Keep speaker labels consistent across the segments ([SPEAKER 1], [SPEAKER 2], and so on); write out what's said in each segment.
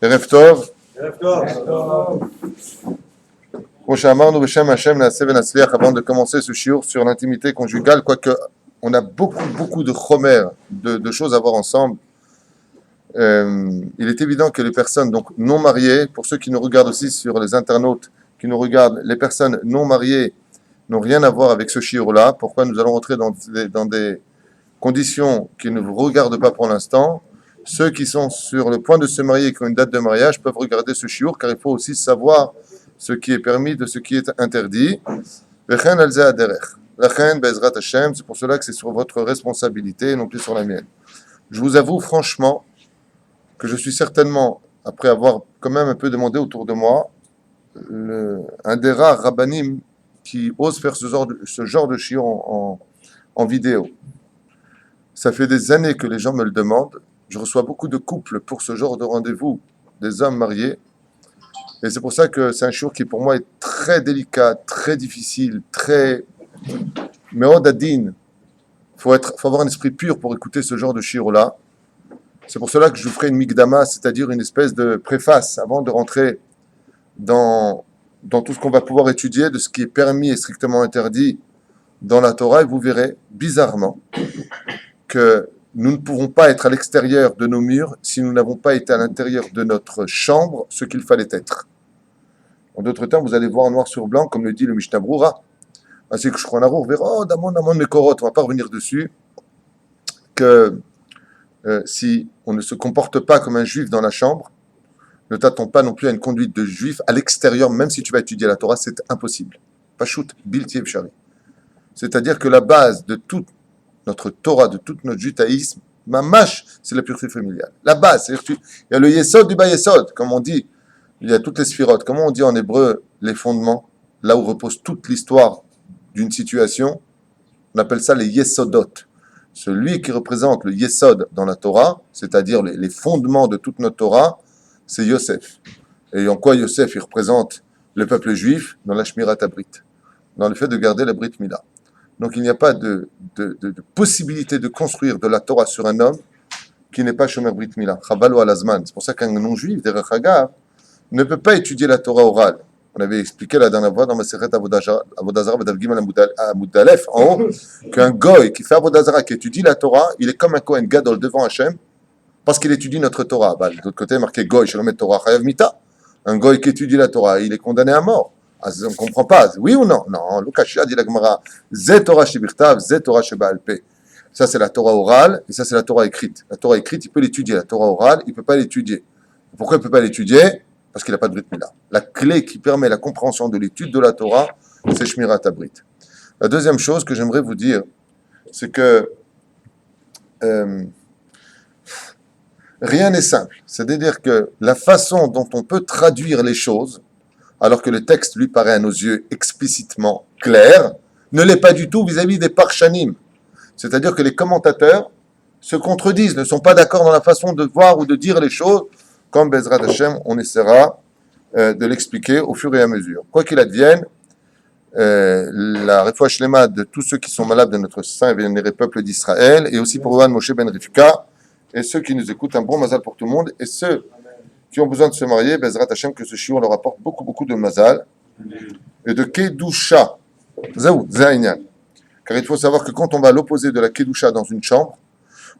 [SPEAKER 1] ערב טוב. Comme שאמרנו בשם השם נעשה ונצליח avant de commencer ce shiur sur l'intimité conjugale, quoique on a beaucoup de chomer, de choses à voir ensemble. Il est évident que les personnes donc non mariées, pour ceux qui nous regardent aussi sur les internautes qui nous regardent, les personnes non mariées n'ont rien à voir avec ce shiur-là. Pourquoi nous allons rentrer dans des conditions qui ne vous regardent pas pour l'instant. Ceux qui sont sur le point de se marier et qui ont une date de mariage peuvent regarder ce shiur, car il faut aussi savoir ce qui est permis de ce qui est interdit. C'est pour cela que c'est sur votre responsabilité et non plus sur la mienne. Je vous avoue franchement que je suis certainement, après avoir quand même un peu demandé autour de moi, un des rares rabbanim qui ose faire ce genre de shiur en vidéo. Ça fait des années que les gens me le demandent. Je reçois beaucoup de couples pour ce genre de rendez-vous, des hommes mariés. Et c'est pour ça que c'est un shiur qui pour moi est très délicat, très difficile, très... Meod adin. Faut avoir un esprit pur pour écouter ce genre de shiur-là. C'est pour cela que je vous ferai une mikdama, c'est-à-dire une espèce de préface, avant de rentrer dans tout ce qu'on va pouvoir étudier, de ce qui est permis et strictement interdit dans la Torah. Et vous verrez, bizarrement, que nous ne pourrons pas être à l'extérieur de nos murs si nous n'avons pas été à l'intérieur de notre chambre ce qu'il fallait être. En d'autres termes, vous allez voir en noir sur blanc, comme le dit le Mishnah Brura, ainsi que Shulchan Aruch verra, Damon Mekorot, on ne va pas revenir dessus, que si on ne se comporte pas comme un juif dans la chambre, ne t'attends pas non plus à une conduite de juif à l'extérieur, même si tu vas étudier la Torah, c'est impossible. Pachout, bilti efshari. C'est-à-dire que la base de toute notre Torah, de tout notre judaïsme, mamash, c'est la pureté familiale. La base, c'est-à-dire il y a le yesod du bas yesod, comme on dit, il y a toutes les sphirotes. Comment on dit en hébreu les fondements, là où repose toute l'histoire d'une situation, on appelle ça les yesodot. Celui qui représente le yesod dans la Torah, c'est-à-dire les fondements de toute notre Torah, c'est Yosef. Et en quoi Yosef, il représente le peuple juif dans la Shmirat Abrit, dans le fait de garder la Brit Mila. Donc il n'y a pas de possibilité de construire de la Torah sur un homme qui n'est pas Shomer Brit Mila. Chavalo alazman. C'est pour ça qu'un non-juif, derech hagav, ne peut pas étudier la Torah orale. On avait expliqué la dernière fois dans Masechet Avodah Zarah B'Dav Gimel Amud Aleph, en haut, qu'un goy qui fait Avodah Zarah, qui étudie la Torah, il est comme un Kohen Gadol devant Hachem, parce qu'il étudie notre Torah. De l'autre côté, marqué goy, Shalom Torah Chayav Mita. Un goy qui étudie la Torah, il est condamné à mort. On ne comprend pas. Oui ou non? Non. L'Ukashia dit la Gemara, Zé Torah Shebirtav, Zé Torah Sheba'al Peh. Ça, c'est la Torah orale, et ça, c'est la Torah écrite. La Torah écrite, il peut l'étudier. La Torah orale, il ne peut pas l'étudier. Pourquoi il ne peut pas l'étudier? Parce qu'il n'a pas de Brit Mila. La clé qui permet la compréhension de l'étude de la Torah, c'est Shmirat Abrit. La deuxième chose que j'aimerais vous dire, c'est que rien n'est simple. C'est-à-dire que la façon dont on peut traduire les choses, alors que le texte lui paraît à nos yeux explicitement clair, ne l'est pas du tout vis-à-vis des parshanim. C'est-à-dire que les commentateurs se contredisent, ne sont pas d'accord dans la façon de voir ou de dire les choses, comme Bezrat Hashem, on essaiera de l'expliquer au fur et à mesure. Quoi qu'il advienne, la refoua shlema de tous ceux qui sont malades de notre saint et vénéré peuple d'Israël, et aussi pour Yohan Moshe ben Rivka, et ceux qui nous écoutent, un bon mazal pour tout le monde, et ceux qui ont besoin de se marier, Bezrat Hashem, que ce shiur leur apporte beaucoup de mazal, et de kedusha, zaou, zaïnyan. Car il faut savoir que quand on va à l'opposé de la kedusha dans une chambre,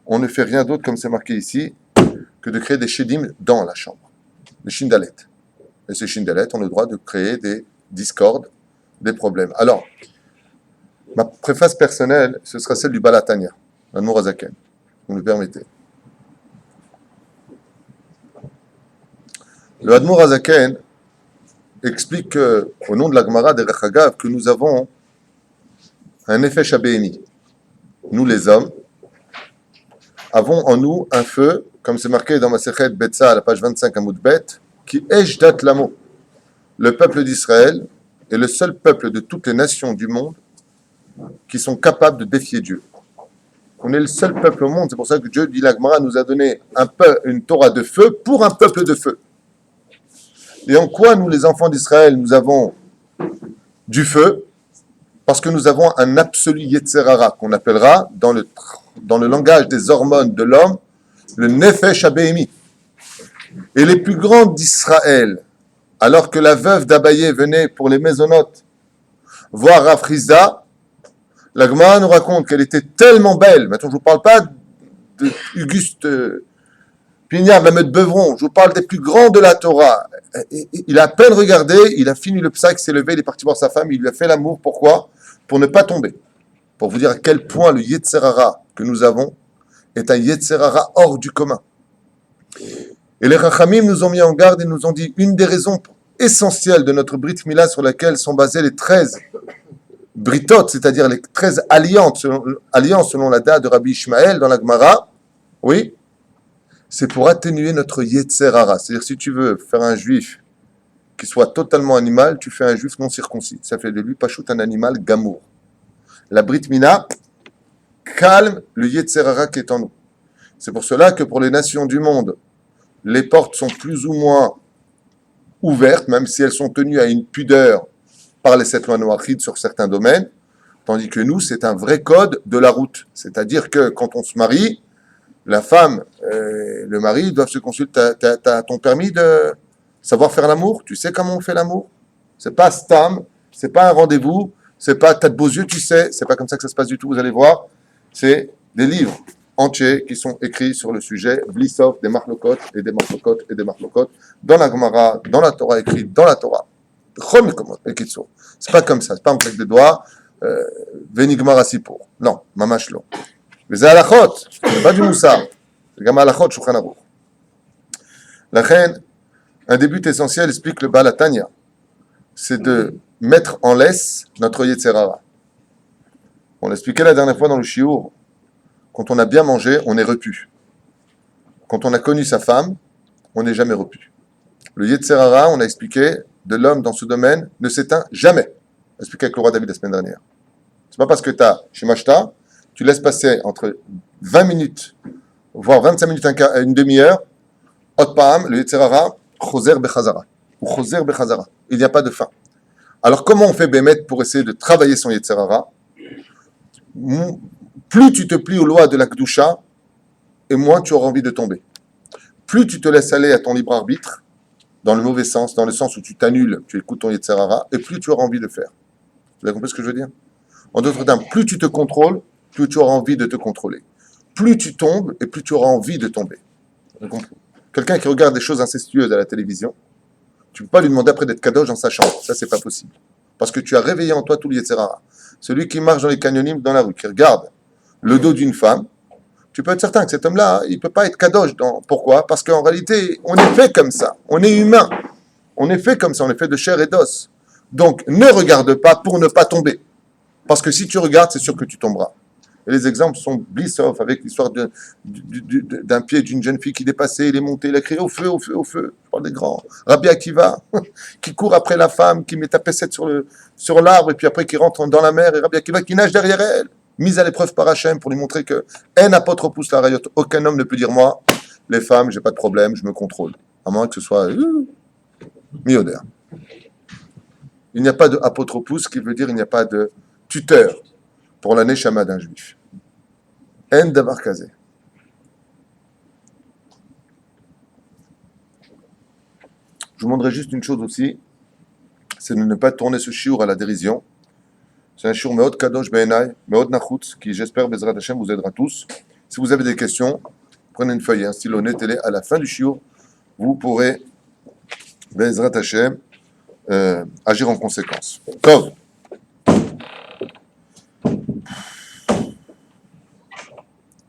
[SPEAKER 1] on ne fait rien d'autre, comme c'est marqué ici, que de créer des shedim dans la chambre, des shindalet. Et ces shindalet ont le droit de créer des discordes, des problèmes. Alors, ma préface personnelle, ce sera celle du Balatania, l'Admor Hazaken, vous me le permettez. Le Admor Hazaken explique au nom de la Gemara derech hagav que nous avons un effet shabémi. Nous les hommes avons en nous un feu, comme c'est marqué dans Masechet Betza à la page 25 Amud Bet, qui est Ejdat Lamo. Le peuple d'Israël est le seul peuple de toutes les nations du monde qui sont capables de défier Dieu. On est le seul peuple au monde, c'est pour ça que Dieu, dit la Gemara, nous a donné une Torah de feu pour un peuple de feu. Et en quoi nous, les enfants d'Israël, nous avons du feu? Parce que nous avons un absolu Yetzerara, qu'on appellera, dans le langage des hormones de l'homme, le Nefesh Abémi. Et les plus grandes d'Israël, alors que la veuve d'Abaye venait pour les maisonnotes voir Rav Chizda, la Gemara nous raconte qu'elle était tellement belle. Maintenant, je ne vous parle pas d'Auguste Pignard, même de Beuvron, je vous parle des plus grands de la Torah. Il a à peine regardé, il a fini le psaque, il s'est levé, il est parti voir sa femme, il lui a fait l'amour. Pourquoi? Pour ne pas tomber. Pour vous dire à quel point le Yetzer Hara que nous avons est un Yetzer Hara hors du commun. Et les Chachamim nous ont mis en garde et nous ont dit une des raisons essentielles de notre Brit Mila sur laquelle sont basées les 13 Britot, c'est-à-dire les 13 alliances selon la date de Rabbi Ishmael dans la Gemara, oui, c'est pour atténuer notre Yetzer Hara. C'est-à-dire si tu veux faire un juif qui soit totalement animal, tu fais un juif non circoncis. Ça fait de lui Pachout un animal gamour. La Brit Mila calme le Yetzer Hara qui est en nous. C'est pour cela que pour les nations du monde, les portes sont plus ou moins ouvertes, même si elles sont tenues à une pudeur par les 7 lois noachides sur certains domaines, tandis que nous, c'est un vrai code de la route. C'est-à-dire que quand on se marie, la femme, le mari doivent se consulter. T'as ton permis de savoir faire l'amour? Tu sais comment on fait l'amour? C'est pas stam, c'est pas un rendez-vous, c'est pas t'as de beaux yeux, tu sais, c'est pas comme ça que ça se passe du tout, vous allez voir. C'est des livres entiers qui sont écrits sur le sujet, Blissov, des marlocotes et des marlocotes et des marlocotes, dans la Gemara, dans la Torah, écrite dans la Torah. C'est pas comme ça, c'est pas un claque de doigts, Venigmar Asipour. Non, mamash lo. Mais c'est halachot, c'est pas du moussard. C'est gam halachot, Shulchan Aruch. La reine, un des buts essentiels, explique le Baal HaTanya, c'est de mettre en laisse notre Yetzer Hara. On l'expliquait la dernière fois dans le Shiur. Quand on a bien mangé, on est repu. Quand on a connu sa femme, on n'est jamais repu. Le Yetzer Hara, on a expliqué, de l'homme dans ce domaine, ne s'éteint jamais. On a expliqué avec le roi David la semaine dernière. C'est pas parce que tu as Shimashta, tu laisses passer entre 20 minutes, voire 25 minutes, une demi-heure, Otpam, le Yetzer Hara, Choser Bechazara. Ou Choser Bechazara. Il n'y a pas de fin. Alors comment on fait Bémet pour essayer de travailler son Yetzer Hara? Plus tu te plies aux lois de la Kedusha, et moins tu auras envie de tomber. Plus tu te laisses aller à ton libre arbitre, dans le mauvais sens, dans le sens où tu t'annules, tu écoutes ton Yetzer Hara, et plus tu auras envie de faire. Vous avez compris ce que je veux dire? En d'autres termes, plus tu te contrôles, plus tu auras envie de te contrôler. Plus tu tombes, et plus tu auras envie de tomber. Vous avez compris? Quelqu'un qui regarde des choses incestueuses à la télévision, tu ne peux pas lui demander après d'être kadosh dans sa chambre. Ça, c'est pas possible. Parce que tu as réveillé en toi tout le Yetzer Hara. Celui qui marche dans les canyonimes, dans la rue, qui regarde le dos d'une femme, tu peux être certain que cet homme-là, il ne peut pas être kadosh. Pourquoi? Parce qu'en réalité, on est fait comme ça. On est humain. On est fait comme ça. On est fait de chair et d'os. Donc, ne regarde pas pour ne pas tomber. Parce que si tu regardes, c'est sûr que tu tomberas. Et les exemples sont Blissov, avec l'histoire d'un pied d'une jeune fille qui dépassait, il est monté, il a crié au feu, au feu, au feu. Je parle des grands. Rabbi Akiva, qui court après la femme, qui met ta pessette sur l'arbre, et puis après qui rentre dans la mer, et Rabbi Akiva qui nage derrière elle, mise à l'épreuve par Hachem pour lui montrer que un apôtre pousse la rayot. Aucun homme ne peut dire moi, les femmes, j'ai pas de problème, je me contrôle. À moins que ce soit mi-odeur. Il n'y a pas de apotropous, qui veut dire il n'y a pas de tuteur pour la neshama d'un juif. En davar kazé. Je vous demanderai juste une chose aussi, c'est de ne pas tourner ce shiur à la dérision. C'est un shiur meod kadosh be'enai, meod nachutz, qui j'espère, Bezrat Hashem, vous aidera tous. Si vous avez des questions, prenez une feuille et un stylo, notez-les. À la fin du shiur, vous pourrez, Bezrat Hashem, agir en conséquence. Tov.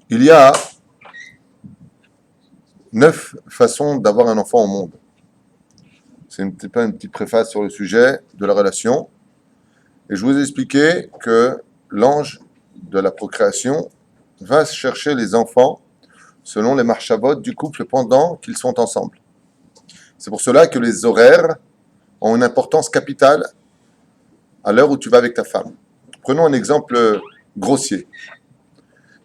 [SPEAKER 1] Il y a 9 façons d'avoir un enfant au monde. C'est une petite préface sur le sujet de la relation. Et je vous ai expliqué que l'ange de la procréation va chercher les enfants selon les marchavot du couple pendant qu'ils sont ensemble. C'est pour cela que les horaires ont une importance capitale à l'heure où tu vas avec ta femme. Prenons un exemple grossier.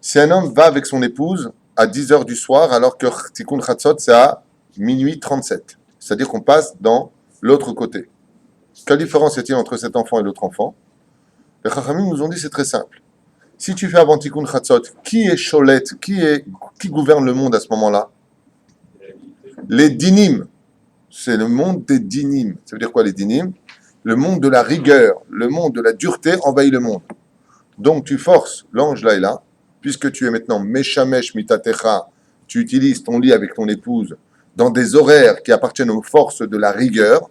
[SPEAKER 1] Si un homme va avec son épouse à 10h du soir, alors que Tikkun Chatzot, c'est à minuit 37. C'est-à-dire qu'on passe dans l'autre côté. Quelle différence y a-t-il entre cet enfant et l'autre enfant? Les Chachamim nous ont dit c'est très simple. Si tu fais avant Tikkun Chatzot, qui est Cholet, qui gouverne le monde à ce moment-là? Les dinim, c'est le monde des dinim. Ça veut dire quoi les dinim? Le monde de la rigueur, le monde de la dureté envahit le monde. Donc tu forces l'ange Laïla, puisque tu es maintenant Meshamesh Mitatecha, tu utilises ton lit avec ton épouse dans des horaires qui appartiennent aux forces de la rigueur,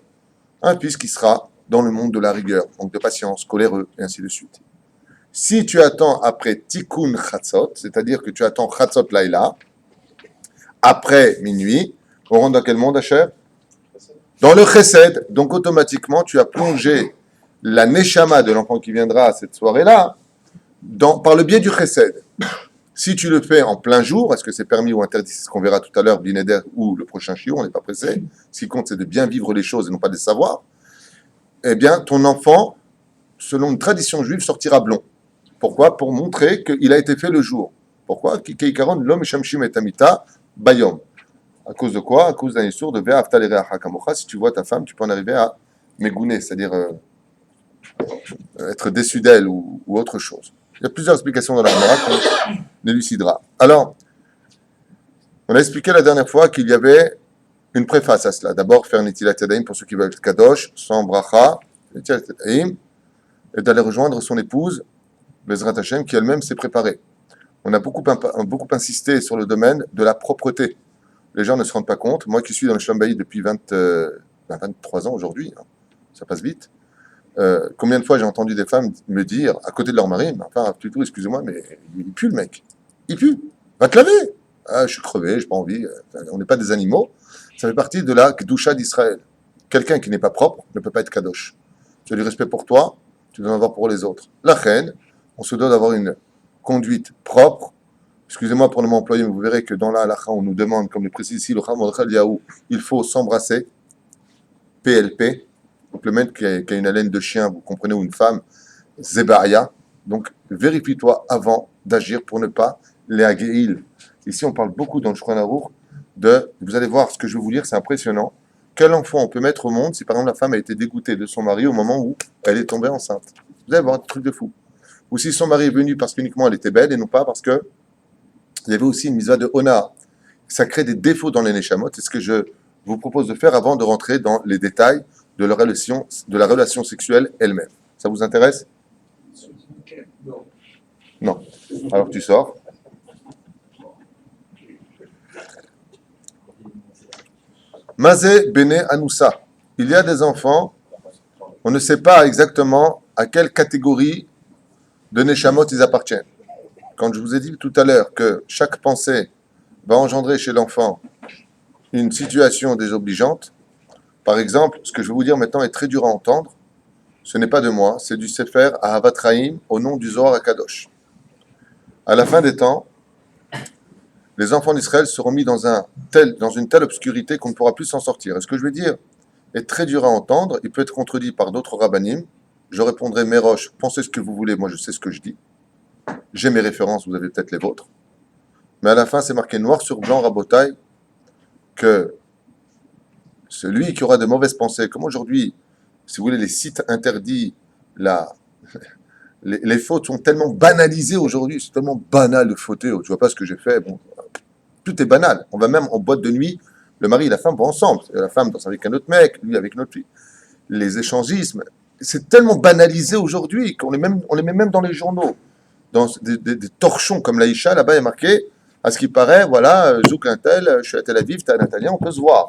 [SPEAKER 1] puisqu'il sera dans le monde de la rigueur, donc de patience, coléreux, et ainsi de suite. Si tu attends après Tikkun Chatzot, c'est-à-dire que tu attends Chatzot Laïla, après minuit, on rentre dans quel monde, Asher? Dans le Chesed. Donc automatiquement, tu as plongé la Neshama de l'enfant qui viendra à cette soirée-là par le biais du Chesed. Si tu le fais en plein jour, est-ce que c'est permis ou interdit? C'est ce qu'on verra tout à l'heure, Bineder ou le prochain chiot, on n'est pas pressé. Ce qui compte, c'est de bien vivre les choses et non pas de les savoir. Eh bien, ton enfant, selon une tradition juive, sortira blond. Pourquoi? Pour montrer qu'il a été fait le jour. Pourquoi? Keikaron l'homme shamshim et tamita bayom. À cause de quoi? À cause d'un issour de ve'afta l'ereacha kamocha. Si tu vois ta femme, tu peux en arriver à mégouner, c'est-à-dire être déçu d'elle ou autre chose. Il y a plusieurs explications dans la Gemara qu'on élucidera. Alors, on a expliqué la dernière fois qu'il y avait une préface à cela. D'abord, faire Netilat Yadayim pour ceux qui veulent être Kadosh, sans bracha, Netilat Yadayim, et d'aller rejoindre son épouse, Bezrat Hashem, qui elle-même s'est préparée. On a beaucoup insisté sur le domaine de la propreté. Les gens ne se rendent pas compte. Moi qui suis dans le Shambaï depuis 23 ans aujourd'hui, ça passe vite. Combien de fois j'ai entendu des femmes me dire, à côté de leur mari, enfin, plutôt, excusez-moi, mais il pue le mec. Il pue. Va te laver. Ah, je suis crevé, j'ai pas envie. On n'est pas des animaux. Ça fait partie de la Kedusha d'Israël. Quelqu'un qui n'est pas propre ne peut pas être Kadosh. Tu as du respect pour toi, tu dois en avoir pour les autres. La reine, on se doit d'avoir une conduite propre. Excusez-moi pour le mot employé, mais vous verrez que dans la halakha, on nous demande, comme le précise ici le Chacham Mordechai Yahu, il faut s'embrasser. PLP. Donc le mec qui a une haleine de chien, vous comprenez, ou une femme, Zebaya. Donc vérifie-toi avant d'agir pour ne pas les hagueil. Ici, on parle beaucoup dans le Shulchan Aruch vous allez voir ce que je vais vous lire, c'est impressionnant. Quel enfant on peut mettre au monde si par exemple la femme a été dégoûtée de son mari au moment où elle est tombée enceinte? Vous allez voir un truc de fou. Ou si son mari est venu parce qu'uniquement elle était belle et non pas parce que il y avait aussi une mitzvah de Hona. Ça crée des défauts dans les Neshamot. C'est ce que je vous propose de faire avant de rentrer dans les détails de la relation sexuelle elle-même. Ça vous intéresse? Non. Alors tu sors. Mazé Bene Anoussa. Il y a des enfants, on ne sait pas exactement à quelle catégorie de Neshamot ils appartiennent. Quand je vous ai dit tout à l'heure que chaque pensée va engendrer chez l'enfant une situation désobligeante, par exemple, ce que je vais vous dire maintenant est très dur à entendre, ce n'est pas de moi, c'est du Sefer Ahavat Chaim au nom du Zohar HaKadosh. À la fin des temps, les enfants d'Israël seront mis dans une telle obscurité qu'on ne pourra plus s'en sortir. Et ce que je vais dire est très dur à entendre, il peut être contredit par d'autres rabbanim. Je répondrai Méroche, pensez ce que vous voulez, moi je sais ce que je dis. J'ai mes références, vous avez peut-être les vôtres. Mais à la fin, c'est marqué noir sur blanc, Rabotai, que celui qui aura de mauvaises pensées, comme aujourd'hui, si vous voulez, les sites interdits, les fautes sont tellement banalisées aujourd'hui, c'est tellement banal de fauter, tu vois pas ce que j'ai fait, bon, tout est banal. On va même en boîte de nuit, le mari et la femme vont ensemble, la femme danse avec un autre mec, lui avec une autre fille. Les échangismes, c'est tellement banalisé aujourd'hui qu'on les met même dans les journaux. Dans des torchons comme l'Aïcha, là-bas il est marqué, à ce qui paraît, voilà, Zouk un tel, je suis à Tel Aviv, t'es à Natalia, on peut se voir.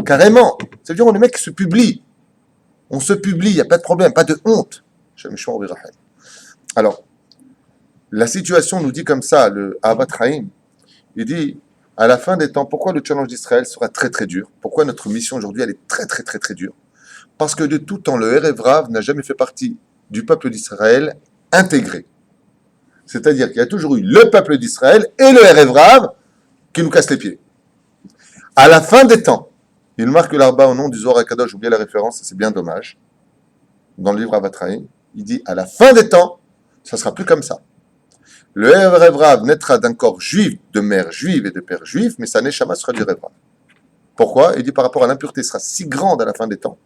[SPEAKER 1] Carrément. Ça veut dire, les mecs se publient. On se publie, il n'y a pas de problème, pas de honte. Alors, la situation nous dit comme ça, le Ahavat Chaim, il dit, à la fin des temps, pourquoi le challenge d'Israël sera très très dur? Pourquoi notre mission aujourd'hui, elle est très très très très dure? Parce que de tout temps, le Erev Rav n'a jamais fait partie du peuple d'Israël intégré. C'est-à-dire qu'il y a toujours eu le peuple d'Israël et le Erev Rav qui nous casse les pieds. À la fin des temps, il marque l'arba au nom du Zohar HaKadosh, j'ai oublié la référence, c'est bien dommage, dans le livre Ahavat Chaim, il dit, à la fin des temps, ça ne sera plus comme ça. Le Erev Rav naîtra d'un corps juif, de mère juive et de père juif, mais sa neshama sera du Erev Rav. Pourquoi? Il dit par rapport à l'impureté sera si grande à la fin des temps,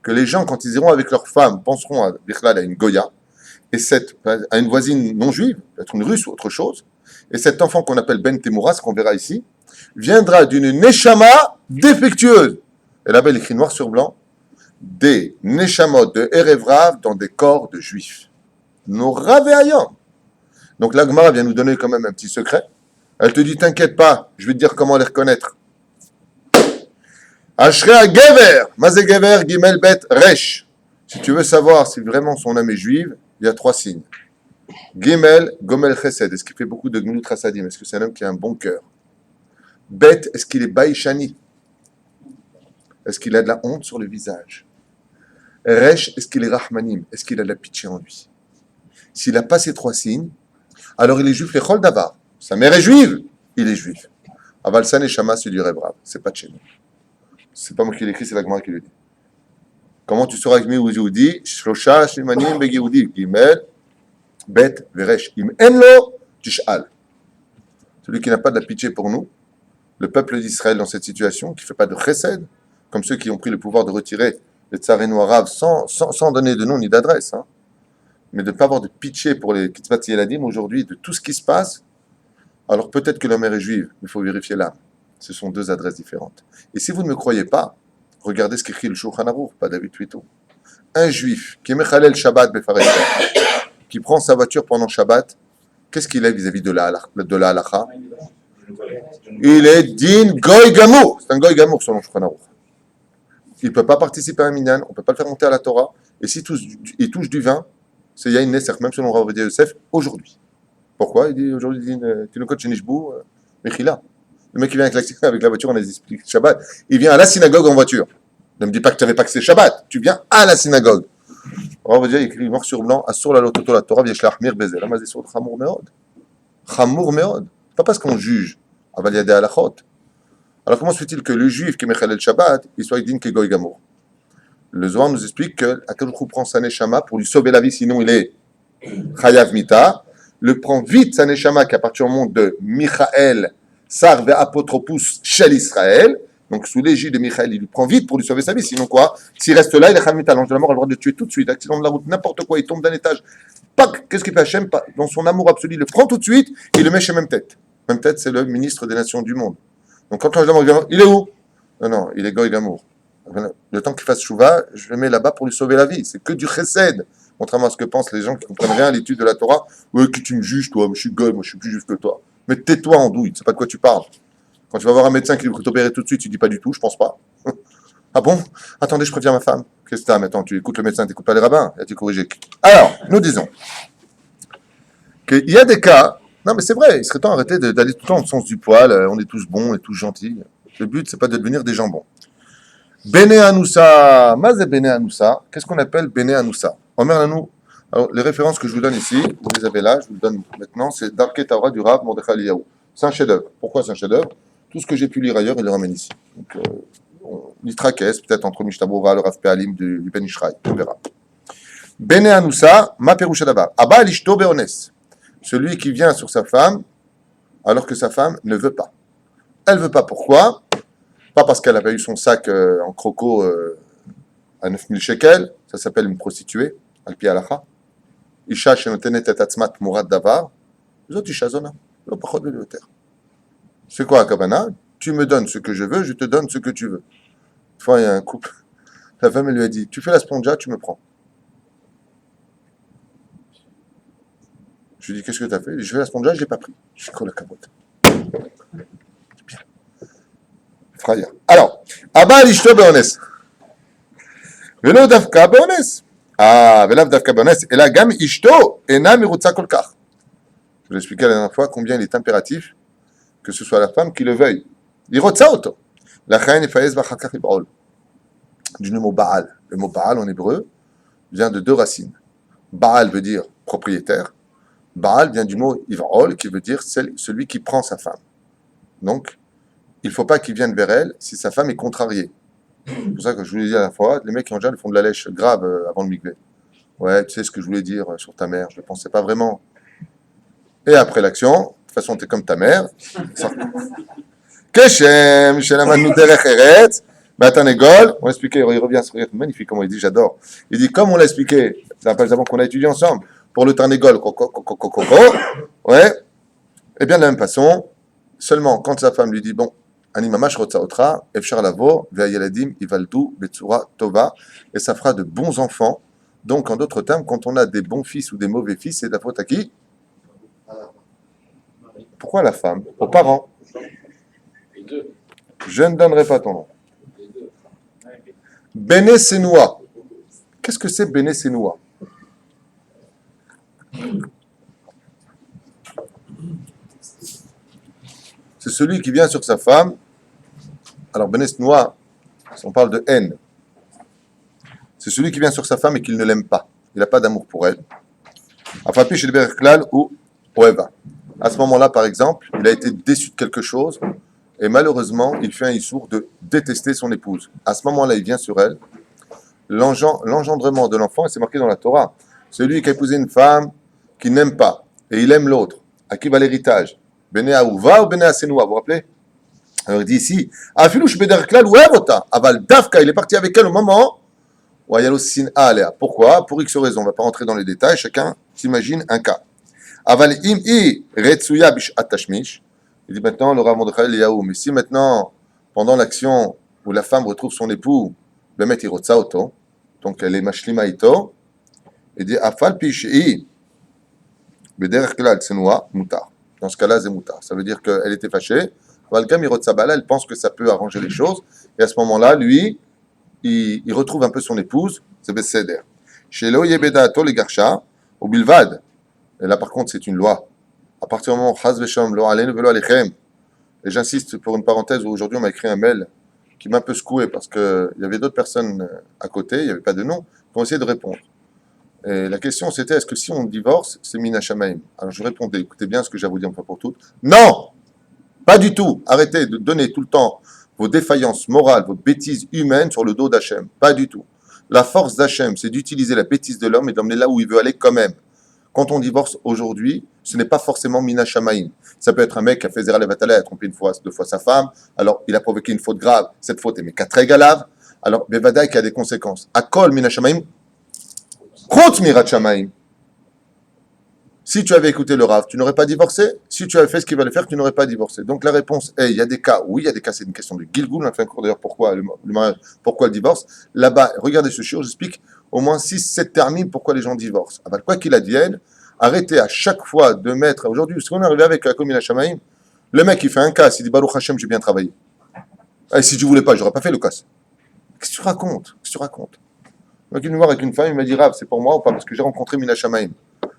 [SPEAKER 1] que les gens, quand ils iront avec leurs femmes, penseront à une Goya, et à une voisine non juive, peut-être une russe ou autre chose, et cet enfant qu'on appelle Ben Temoura, ce qu'on verra ici, viendra d'une neshama défectueuses. Et là-bas, il écrit noir sur blanc, des Neshamot de Erevrav dans des corps de juifs. Nos Ravéayam. Donc la Gemara vient nous donner quand même un petit secret. Elle te dit, t'inquiète pas, je vais te dire comment les reconnaître. Ashrea Gever, Mazé Gever, Gimel Bet Resh. Si tu veux savoir si vraiment son âme est juive, il y a 3 signes. Gimel, Gomel Chesed, est-ce qu'il fait beaucoup de Gmilut Chassadim? Est-ce que c'est un homme qui a un bon cœur? Bet, est-ce qu'il est Baïchani? Est-ce qu'il a de la honte sur le visage? Resh, est-ce qu'il est Rahmanim? Est-ce qu'il a de la pitié en lui? S'il n'a pas ces 3 signes, alors il est juif, les Chol Davar. Sa mère est juive, il est juif. Avalsan et Shama, c'est du Rebrav. C'est pas de chez nous. C'est pas moi qui l'écris, c'est la Gemara qui le dit. Comment tu sauras que Yehudi? Shlosha, Shlimanim, Begehudi. Gimel, Bet, Veresh. Im Enlo, Tishal. Celui qui n'a pas de la pitié pour nous, le peuple d'Israël dans cette situation, qui ne fait pas de chesed, comme ceux qui ont pris le pouvoir de retirer les tsarino arabes sans donner de nom ni d'adresse, hein, mais de ne pas avoir de pitié pour les Kitzvat Yeladim aujourd'hui, de tout ce qui se passe, alors peut-être que la mère est juive, mais il faut vérifier l'âme. Ce sont 2 adresses différentes. Et si vous ne me croyez pas, regardez ce qu'écrit le Shulchan Aruch, pas David Twito. Un juif qui est Mechalel Shabbat Befarek, qui prend sa voiture pendant Shabbat, qu'est-ce qu'il est vis-à-vis de la halacha? Il est din goy gamour. C'est un goy gamour selon Shulchan Aruch. Il ne peut pas participer à un minyan, on ne peut pas le faire monter à la Torah, et s'il touche du vin, c'est Yain Nesser, même selon Rav Ovadia Yosef, aujourd'hui. Pourquoi? Il dit aujourd'hui, Tinokot Shenishbu, Mechila. Le mec qui vient avec la voiture, on a expliqué Shabbat, il vient à la synagogue en voiture. Ne me dis pas que tu n'avais pas que c'est Shabbat, tu viens à la synagogue. Rav Ovadia écrit noir sur blanc, Assur la lototo la Torah, Vieshlach mir bezel. Là, c'est sur Chamour Meod. Chamour Meod. Pas parce qu'on juge, Aval Yadeh Alachot. Alors comment se fait-il que le juif qui est Mechalel Shabbat, il soit din Kegoy Gamour? Le Zohar nous explique que Akadosh prend sa neshama pour lui sauver la vie, sinon il est Chayav Mita. Le prend vite sa neshama qui appartient au monde de Michael, Sar ve Apotropous Shel Israël. Donc sous l'égide de Michael, il lui prend vite pour lui sauver sa vie, sinon quoi? S'il reste là, il est Chayav Mita. L'ange de la mort a le droit de le tuer tout de suite. Accident de la route, n'importe quoi, il tombe d'un étage. Pac, qu'est-ce qu'il fait Hachem? Dans son amour absolu, il le prend tout de suite et il le met chez Memtet. Memtet, c'est le ministre des Nations du monde. Donc quand l'ange de la mort, il est où? Non, il est Goy Gamour. Le temps qu'il fasse chouva, je le mets là-bas pour lui sauver la vie. C'est que du chesed. Contrairement à ce que pensent les gens qui ne comprennent rien à l'étude de la Torah. Oui, qui tu me juges, toi? Moi, je suis goy, moi, je suis plus juif que toi. Mais tais-toi en douille, tu sais pas de quoi tu parles. Quand tu vas voir un médecin qui veut t'opérer tout de suite, tu dis pas du tout, je pense pas. Ah bon? Attendez, je préviens ma femme. Qu'est-ce que t'as maintenant? Tu écoutes le médecin, tu n'écoutes pas les rabbins. Il a été corrigé. Alors, nous disons qu'il y a des cas. Non, mais c'est vrai, il serait temps d'arrêter d'aller tout le temps dans le sens du poil. On est tous bons, on est tous gentils. Le but, c'est pas de devenir des jambons. Bene Anoussa, Mazé Bene Anoussa, qu'est-ce qu'on appelle Bene Anoussa? Omer Nanou, alors les références que je vous donne ici, vous les avez là, je vous le donne maintenant, c'est Darke Taura du Rav Mordechai Eliyahu. C'est un chef-d'œuvre. Pourquoi c'est un chef-d'œuvre? Tout ce que j'ai pu lire ailleurs, il le ramène ici. Donc, Nitrakes, peut-être entre Mishtabura, le Rav Pealim du Ben Ishraï, on verra. Bene Anoussa, Ma Perusha Dabar, Abba Lishto Beones, celui qui vient sur sa femme, alors que sa femme ne veut pas. Elle ne veut pas, pourquoi? Pas parce qu'elle avait eu son sac en croco à 9000 shekels, ça s'appelle une prostituée, al-pi halacha. Isha shenotenet et atzmat murad davar, zot isha zona, lo pachot velo yoter. C'est quoi, Kabana? Tu me donnes ce que je veux, je te donne ce que tu veux. Une fois, il y a un couple, la femme elle lui a dit, tu fais la sponja, tu me prends. Je lui ai dit, qu'est-ce que tu as fait? Je fais la sponja, je ne l'ai pas pris. Je suis quoi la capote? Bien. Fraya. Alors, Abba l'ishto beones. Velo dafka beones. Ah, velav dafka beones. Et là, gam ishto ena mirutza kolkach. Je vous ai expliqué la dernière fois combien il est impératif que ce soit la femme qui le veuille. Irotza auto. La chayn efaez bachakach ib'ol. Du mot Baal. Le mot Baal en hébreu vient de 2 racines. Baal veut dire propriétaire. Baal vient du mot Ivrol, qui veut dire celui qui prend sa femme. Donc, il ne faut pas qu'il vienne vers elle si sa femme est contrariée. C'est pour ça que je vous l'ai dit à la fois, les mecs qui ont déjà font de la lèche grave avant le mikvé. Ouais, tu sais ce que je voulais dire sur ta mère, je ne le pensais pas vraiment. Et après l'action, de toute façon, tu es comme ta mère. Keshem, Shelamanu Derech Eretz, Batanegol, on l'expliquait, il revient sur magnifique comment il dit, j'adore. Il dit, comme on l'a expliqué, c'est la page d'avant qu'on a étudié ensemble, pour le Tarnegol, ouais, et bien de la même façon, seulement quand sa femme lui dit, bon, אני ממש רוצה אותך, אפשר לבוא, והילדים יוולדו בצורה טובה, et ça fera de bons enfants. Donc, en d'autres termes, quand on a des bons fils ou des mauvais fils, c'est de la faute à qui? Pourquoi à la femme? Aux parents. Je ne donnerai pas ton nom. Béné Sénoua. Qu'est-ce que c'est Béné Sénoua? C'est celui qui vient sur sa femme. Alors, Béné Sénoua, si on parle de haine, c'est celui qui vient sur sa femme et qu'il ne l'aime pas. Il n'a pas d'amour pour elle. Afapi chez le Berklal ou Oeva. À ce moment-là, par exemple, il a été déçu de quelque chose et malheureusement, il fait un issour de détester son épouse. À ce moment-là, il vient sur elle. L'engendrement de l'enfant, et c'est marqué dans la Torah, celui qui a épousé une femme qu'il n'aime pas et il aime l'autre, à qui va l'héritage? Béné Aouva ou Béné Asenoua, vous vous rappelez? Alors il dit ici, Afilouche Bederklal ou Evota, Aval Dafka, il est parti avec elle au moment où Ayalo Sin Alea. Pourquoi? Pour X raisons, on ne va pas rentrer dans les détails, chacun s'imagine un cas. Aval im I Retsuya Bish Atashmish, il dit maintenant le Rav Mordechai Eliyahu, mais si maintenant, pendant l'action où la femme retrouve son époux, Bemet Irotsa Oto, donc elle est Mashlima Ito, il dit Afal Pishi Bederklal Tsenoua Mutar. Dans ce cas-là, c'est Mutar. Ça veut dire qu'elle était fâchée. Valkam Irotsa Bala, elle pense que ça peut arranger les choses, et à ce moment-là, lui, il retrouve un peu son épouse, c'est Besséder. Chez Lo Yebedato les Garsha, au Bilvad, et là par contre c'est une loi. À partir du moment où Chaz Vesham, Lo Aleinu Velo Alechem, et j'insiste pour une parenthèse où aujourd'hui on m'a écrit un mail qui m'a un peu secoué parce qu'il y avait d'autres personnes à côté, il n'y avait pas de nom, qui ont essayé de répondre. Et la question c'était est-ce que si on divorce, c'est Mina Shamaim? Alors je répondais, écoutez bien ce que j'ai à vous dire une fois pour toutes. Non! Pas du tout! Arrêtez de donner tout le temps vos défaillances morales, vos bêtises humaines sur le dos d'Hachem. Pas du tout. La force d'Hachem, c'est d'utiliser la bêtise de l'homme et d'emmener là où il veut aller quand même. Quand on divorce aujourd'hui, ce n'est pas forcément Mina Shamaim. Ça peut être un mec qui a fait Zera Levatala, a trompé une fois, deux fois sa femme, alors il a provoqué une faute grave, cette faute est mais très grave, alors Bevadaï qui a des conséquences. Akol Mina Shamaim, Chot Mirat Shamaim. Si tu avais écouté le Rav, tu n'aurais pas divorcé. Si tu avais fait ce qu'il fallait faire, tu n'aurais pas divorcé. Donc la réponse est, il y a des cas, oui, il y a des cas, c'est une question de Gilgoul, on a fait un cours d'ailleurs, pourquoi le mariage, pourquoi le divorce. Là-bas, regardez ce chiot, j'explique au moins 6-7 termines pourquoi les gens divorcent. Alors, quoi qu'il advienne, arrêtez à chaque fois de mettre, aujourd'hui, ce qu'on est arrivé avec la commune Shamaïm, le mec il fait un casse, il dit Baruch Hashem, j'ai bien travaillé. Et si tu voulais pas, j'aurais pas fait le casse. Qu'est-ce que tu racontes? Qu'est-ce que tu racontes? Moi qui me voir avec une femme, il m'a dit Rav, c'est pour moi ou pas? Parce que j'ai rencontré Mina Shamaïm.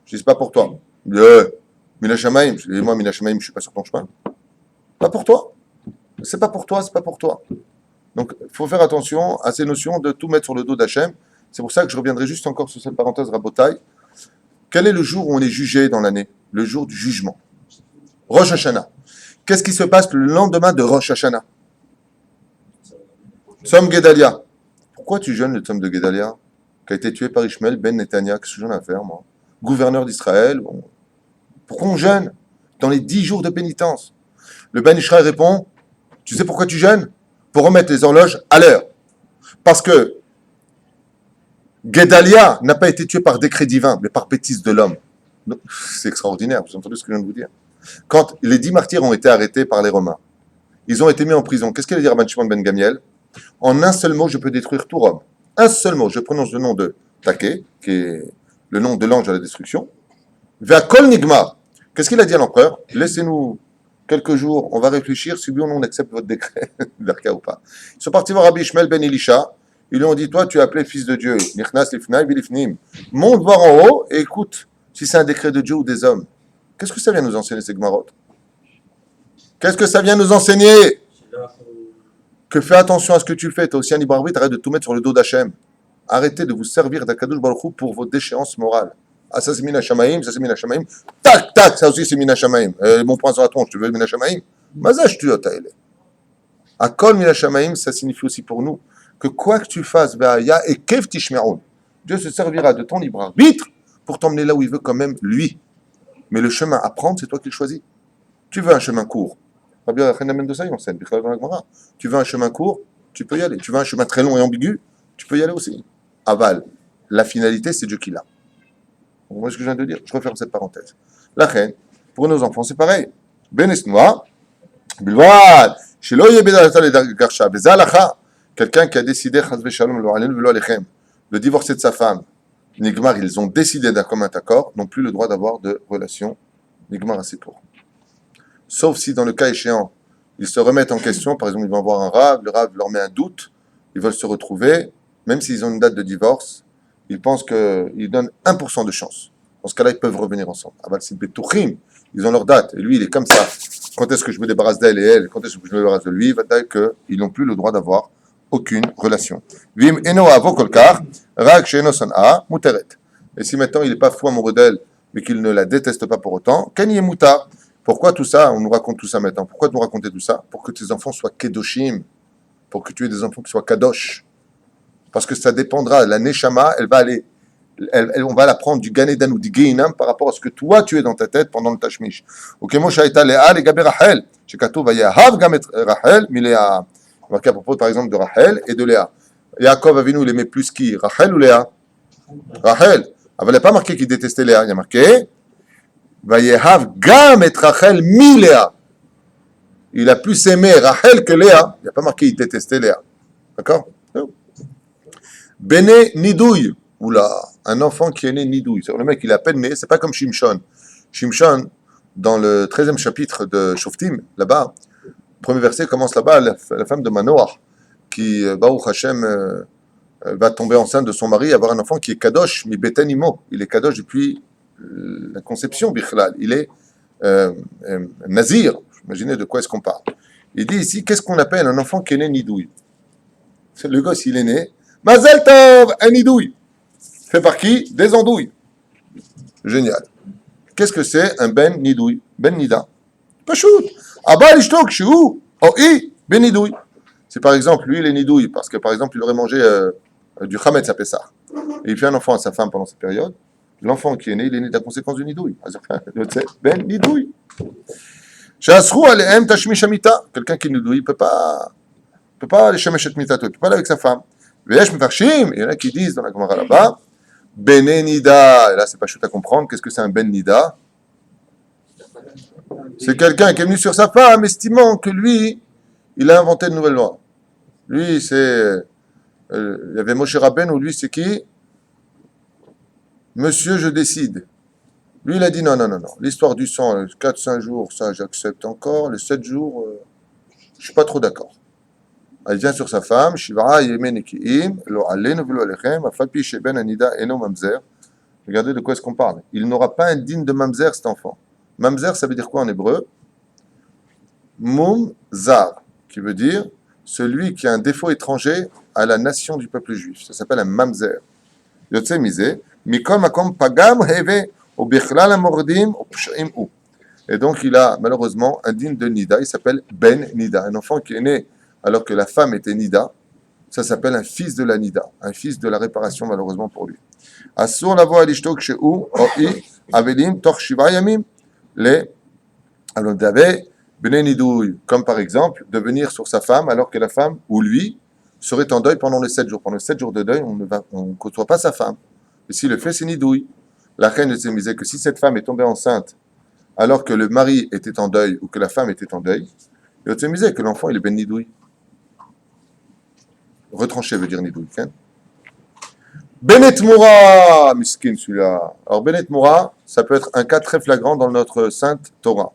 [SPEAKER 1] Je dis, c'est pas pour toi. Mina Shamaïm. Je dis, moi, Mina Shamaïm, je suis pas sur ton chemin. Pas pour toi. C'est pas pour toi, c'est pas pour toi. Donc, il faut faire attention à ces notions de tout mettre sur le dos d'Hachem. C'est pour ça que je reviendrai juste encore sur cette parenthèse rabotaille. Quel est le jour où on est jugé dans l'année? Le jour du jugement. Rosh Hashanah. Qu'est-ce qui se passe le lendemain de Rosh Hashanah? Tzom Gedalia. Pourquoi tu jeûnes le Tzom de Gedalia, qui a été tué par Ishmael ben Netanya? Qu'est-ce que j'en ai à faire, moi? Gouverneur d'Israël. Pourquoi on jeûne dans les 10 jours de pénitence? Le Ben Israël répond, tu sais pourquoi tu jeûnes? Pour remettre les horloges à l'heure. Parce que Guédalia n'a pas été tué par décret divin, mais par bêtise de l'homme. C'est extraordinaire, vous entendez ce que je viens de vous dire? Quand les 10 martyrs ont été arrêtés par les Romains, ils ont été mis en prison. Qu'est-ce qu'il allait dire à Ben Shimon ben Gamiel? En un seul mot, je peux détruire tout Rome. Un seul mot, je prononce le nom de Také, qui est le nom de l'ange de la destruction. Ve'akol nigmar. Qu'est-ce qu'il a dit à l'empereur? Laissez-nous quelques jours, on va réfléchir si oui ou non on accepte votre décret, d'Arka ou pas. Ils sont partis voir Rabbi Ishmael ben Elisha. Ils lui ont dit, toi tu es appelé fils de Dieu. Nichnas lifnai vilifnim. Monte voir en haut et écoute si c'est un décret de Dieu ou des hommes. Qu'est-ce que ça vient nous enseigner ces Gmarot? Qu'est-ce que ça vient nous enseigner? Que fais attention à ce que tu fais. Tu as aussi un libre arbitre, arrête de tout mettre sur le dos d'Hachem. Arrêtez de vous servir d'Akadosh Baruch Hu pour vos déchéances morales. Ah, ça c'est Mina Shamaim, ça c'est Mina Shamaim. Tac, tac, ça aussi c'est Mina Shamaim. Mon point sur la tronche, tu veux Mina Shamaim? Mazaj tu otaïle. Akol Mina Shamaim, ça signifie aussi pour nous que quoi que tu fasses, Ve'aya et Kev Tishme'un. Dieu se servira de ton libre arbitre pour t'emmener là où il veut quand même lui. Mais le chemin à prendre, c'est toi qui le choisis. Tu veux un chemin court. Rabbi Yochanan de ça, il enseigne. Tu veux un chemin court, tu peux y aller. Tu veux un chemin très long et ambigu, tu peux y aller aussi. Aval, la finalité, c'est Dieu qui l'a. Vous voyez ce que je viens de dire? Je referme cette parenthèse. La reine, pour nos enfants, c'est pareil. Benesnoa, Bilvad, Shelo yebedalata le garsha. Bezalacha, quelqu'un qui a décidé, chas v'shalom, lo aleinu v'lo alechem, de divorcer de sa femme. Nigmar, ils ont décidé d'un commun accord, n'ont plus le droit d'avoir de relation. Nigmar à ses tours. Sauf si, dans le cas échéant, ils se remettent en question, par exemple, ils vont voir un rave, le rave leur met un doute, ils veulent se retrouver, même s'ils ont une date de divorce, ils pensent qu'ils donnent 1% de chance. Dans ce cas-là, ils peuvent revenir ensemble. Ils ont leur date, et lui, il est comme ça. Quand est-ce que je me débarrasse d'elle et elle, quand est-ce que je me débarrasse de lui, il va dire qu'ils n'ont plus le droit d'avoir aucune relation. Vim eno avo kolkar, rak she'eno san'a, muteret. Et si maintenant il n'est pas fou amoureux d'elle, mais qu'il ne la déteste pas pour autant, ken yé mutar. Pourquoi tout ça? On nous raconte tout ça maintenant. Pourquoi nous raconter tout ça? Pour que tes enfants soient kedoshim, pour que tu aies des enfants qui soient kadosh. Parce que ça dépendra. La neshama, elle va aller, on va la prendre du Ganédan ou du Geinam par rapport à ce que toi tu es dans ta tête pendant le Tashmish. Ok, Moshe Aïta Léa, les Gabé Rachel, chez Katou, va Yahav Gamet Rachel, Miléa. Marqué à propos par exemple de Rachel et de Léa. Yaakov Avinu, il aimait plus qui? Rachel ou Léa? Rachel. Il n'est pas marqué qu'il détestait Léa, il y a marqué Vayehav Gamet Rachel Miléa. Il a plus aimé Rachel que Léa. Il n'y a pas marqué qu'il détestait Léa. D'accord? Béné Nidouille. Oula, un enfant qui est né Nidouille. Le mec, il est à peine né, c'est pas comme Shimshon. Shimshon, dans le 13e chapitre de Shoftim, là-bas, le premier verset commence là-bas, la femme de Manoah, qui, Baruch Hashem, va tomber enceinte de son mari, avoir un enfant qui est Kadosh, mi betenimo. Il est Kadosh depuis la conception, Bichlal. Il est Nazir. Imaginez de quoi est-ce qu'on parle. Il dit ici, qu'est-ce qu'on appelle un enfant qui est né Nidouille? Le gosse, il est né, Mazel Tov, un Nidouille. Fait par qui? Des andouilles. Génial. Qu'est-ce que c'est un Ben Nidouille? Ben Nida. Pachout. Abba l'ishtok shu oi Ben Nidouille. C'est par exemple, lui, il est Nidouille, parce que par exemple, il aurait mangé du Chametz à Pessah. Et il fait un enfant à sa femme pendant cette période. L'enfant qui est né, il est né de la conséquence du Nidouille. Ben Nidouille. Shasrou alehem tashmish amita. Quelqu'un qui est Nidouille, il ne peut pas aller shemesh et mitato, il ne peut pas aller avec sa femme. Veyesh mefarshim, il y en a qui disent dans la Gemara là-bas, Bene Nida, et là c'est pas chouette à comprendre, qu'est-ce que c'est un Ben Nida? C'est quelqu'un qui est venu sur sa femme, estimant que lui, il a inventé de nouvelles lois. Lui, c'est, il y avait Moshe Rabbeinu, lui c'est qui? Monsieur, je décide. Lui, il a dit non, l'histoire du sang, 4-5 jours, ça j'accepte encore, les 7 jours, je suis pas trop d'accord. Il vient sur sa femme, Shivara Yemenekiim, Lo Alenu Velo Alechem, Afalpi Sheben Anida Eno Mamzer. Regardez de quoi est-ce qu'on parle. Il n'aura pas un digne de Mamzer, cet enfant. Mamzer, ça veut dire quoi en hébreu? Mumzar, qui veut dire celui qui a un défaut étranger à la nation du peuple juif. Ça s'appelle un Mamzer. Yotse Mise, Mikol Makom Pagam Heve, O Bichlal Amordim, O Pshaim U. Et donc il a malheureusement un digne de Nida, il s'appelle Ben Nida, un enfant qui est né alors que la femme était Nida, ça s'appelle un fils de la Nida, un fils de la réparation malheureusement pour lui. Asur lavo alishtok sheu oi avelim toch shiva yamim les alodave bene nidouille, comme par exemple de venir sur sa femme alors que la femme ou lui serait en deuil pendant les 7 jours. Pendant les 7 jours de deuil, on ne côtoie pas sa femme. Et s'il le fait, c'est nidouille. La reine de disait que si cette femme est tombée enceinte alors que le mari était en deuil ou que la femme était en deuil, il disait que l'enfant il est ben nidouille. Retranché veut dire nidouille. Benet Moura, miskin celui-là. Alors Benet Moura, ça peut être un cas très flagrant dans notre sainte Torah.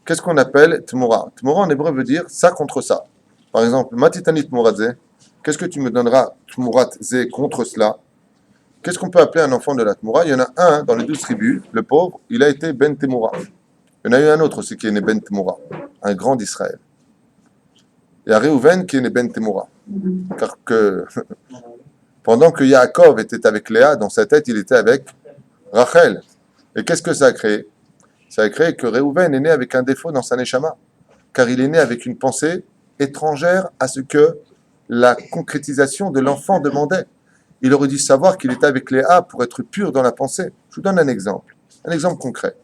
[SPEAKER 1] Qu'est-ce qu'on appelle Tmoura? Tmoura en hébreu veut dire ça contre ça. Par exemple, Matitani Tmoradze, qu'est-ce que tu me donneras Tmoratze contre cela? Qu'est-ce qu'on peut appeler un enfant de la Tmoura? Il y en a un dans les 12 tribus, le pauvre, il a été Ben Temoura. Il y en a eu un autre aussi qui est né Ben Temoura, un grand d'Israël. Il y a Réhouven qui est né Ben Temoura. Car que, pendant que Yaakov était avec Léa, dans sa tête, il était avec Rachel. Et qu'est-ce que ça a créé? Ça a créé que Réhouven est né avec un défaut dans sa neshama. Car il est né avec une pensée étrangère à ce que la concrétisation de l'enfant demandait. Il aurait dû savoir qu'il était avec Léa pour être pur dans la pensée. Je vous donne un exemple concret.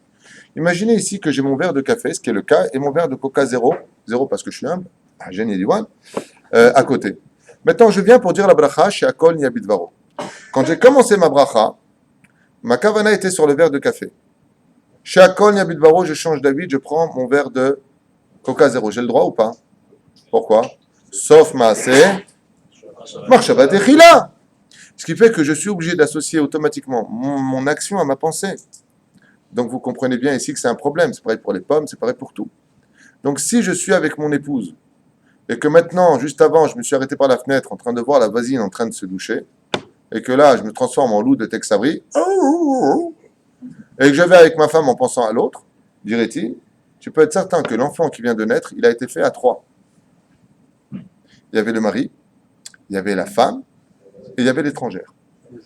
[SPEAKER 1] Imaginez ici que j'ai mon verre de café, ce qui est le cas, et mon verre de coca zéro parce que je suis humble, génie Diwan, à côté. Maintenant, je viens pour dire la bracha chez Akol Niabidvaro. Quand j'ai commencé ma bracha, ma kavana était sur le verre de café. Chez Akol Niabidvaro, je change d'avis, je prends mon verre de coca zéro. J'ai le droit ou pas? Pourquoi? Sauf Maaseh, Marchava Techila. Ce qui fait que je suis obligé d'associer automatiquement mon action à ma pensée. Donc vous comprenez bien ici que c'est un problème. C'est pareil pour les pommes, c'est pareil pour tout. Donc si je suis avec mon épouse et que maintenant, juste avant, je me suis arrêté par la fenêtre en train de voir la voisine en train de se doucher, et que là, je me transforme en loup de Tex Avery, et que je vais avec ma femme en pensant à l'autre, dirait-il, tu peux être certain que l'enfant qui vient de naître, il a été fait à trois. Il y avait le mari, il y avait la femme, et il y avait l'étrangère.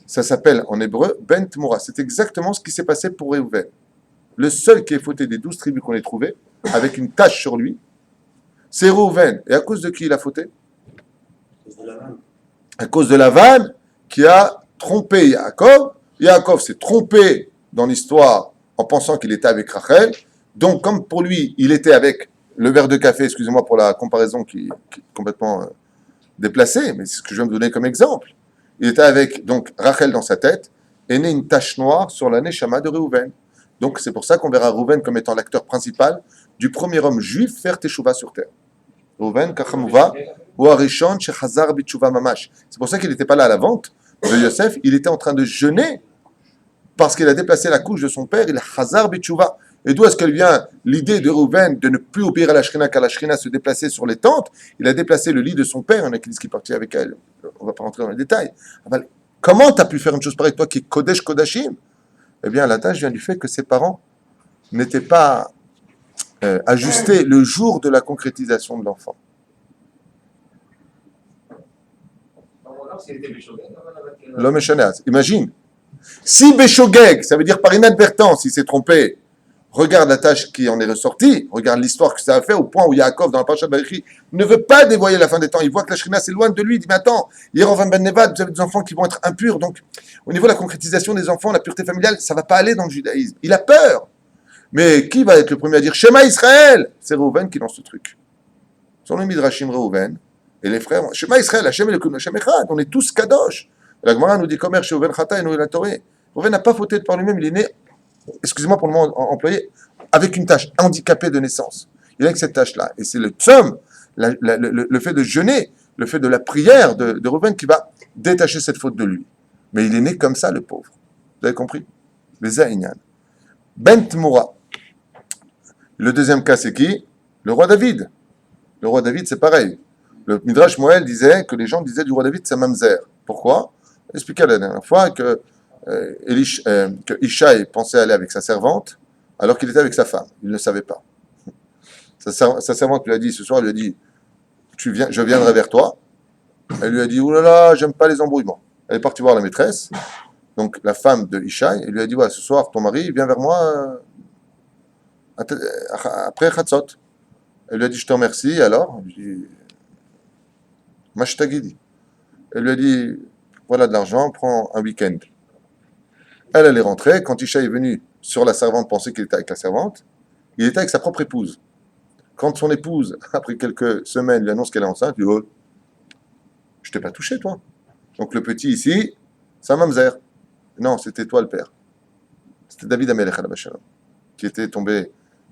[SPEAKER 1] Ça s'appelle en hébreu Bent Moura. C'est exactement ce qui s'est passé pour Réhouven. Le seul qui est fauté des 12 tribus qu'on ait trouvées, avec une tache sur lui, c'est Réhouven. Et à cause de qui il a fauté? À cause de Lavan qui a trompé Yaakov. Yaakov s'est trompé dans l'histoire en pensant qu'il était avec Rachel. Donc, comme pour lui, il était avec le verre de café, excusez-moi pour la comparaison qui est complètement déplacée, mais c'est ce que je viens de donner comme exemple. Il était avec donc Rachel dans sa tête, et né une tache noire sur la neshama de Réhouven. Donc, c'est pour ça qu'on verra Réhouven comme étant l'acteur principal du premier homme juif faire teshuva sur terre. Réhouven, Kachamouva, ou Arishon, Shechazar Bitshuva Mamash. C'est pour ça qu'il n'était pas là à la vente de Yosef, il était en train de jeûner parce qu'il a déplacé la couche de son père, il a Hazar Bitshuva. Et d'où est-ce qu'elle vient l'idée de Réhouven de ne plus obéir à la Shrina car la Shrina se déplaçait sur les tentes? Il a déplacé le lit de son père, il y en a qui disent qu'il est parti avec elle. On ne va pas rentrer dans les détails. Comment tu as pu faire une chose pareille, toi qui es Kodesh Kodashim? Eh bien, la tâche vient du fait que ses parents n'étaient pas ajustés le jour de la concrétisation de l'enfant. L'homme est imagine. Si Béchogeg, ça veut dire par inadvertance, il s'est trompé, regarde la tâche qui en est ressortie, regarde l'histoire que ça a fait, au point où Yaakov, dans la Parashat Vayechi, ne veut pas dévoyer la fin des temps. Il voit que la Shrina s'éloigne de lui, il dit, mais attends, Yerovam ben Nevad, vous avez des enfants qui vont être impurs, donc au niveau de la concrétisation des enfants, la pureté familiale, ça ne va pas aller dans le judaïsme. Il a peur. Mais qui va être le premier à dire, Shema Israël? C'est Réhouven qui lance ce truc. Son nom Midrashim Réhouven, et les frères, Shema Israël, Hashem Elokeinu Hashem Echad, on est tous kadosh. La Gemara nous dit, Komer Réhouven Chata et Noé la Torah. Réhouven n'a pas fauté de par lui-même, il est né, excusez-moi pour le mot employé, avec une tâche, handicapée de naissance. Il est avec cette tâche-là. Et c'est le tzom, le fait de jeûner, le fait de la prière de Réhouven qui va détacher cette faute de lui. Mais il est né comme ça, le pauvre. Vous avez compris? Les Zaïnian. Bent Moura. Le deuxième cas, c'est qui? Le roi David. Le roi David, c'est pareil. Le Midrash Moël disait que les gens disaient du roi David, c'est Mamzer. Pourquoi? J'ai expliqué la dernière fois que Ishaï pensait aller avec sa servante alors qu'il était avec sa femme. Il ne savait pas. Sa servante lui a dit, ce soir, elle lui a dit, je viendrai vers toi. Elle lui a dit, oh là là, j'aime pas les embrouillements. Elle est partie voir la maîtresse, donc la femme de Ishaï, elle lui a dit, ouais, ce soir, ton mari vient vers moi après Chatzot. Elle lui a dit, je te remercie, alors elle lui dit, Mashtagidi. Elle lui a dit, voilà de l'argent, prends un week-end. Elle est rentrée, quand Ishaï est venu sur la servante, penser qu'il était avec la servante, il était avec sa propre épouse. Quand son épouse, après quelques semaines, lui annonce qu'elle est enceinte, il dit, oh, je t'ai pas touché, toi. Donc le petit ici, c'est un mamzer. Non, c'était toi le père. C'était David Amelech Alav Shalom, qui était tombé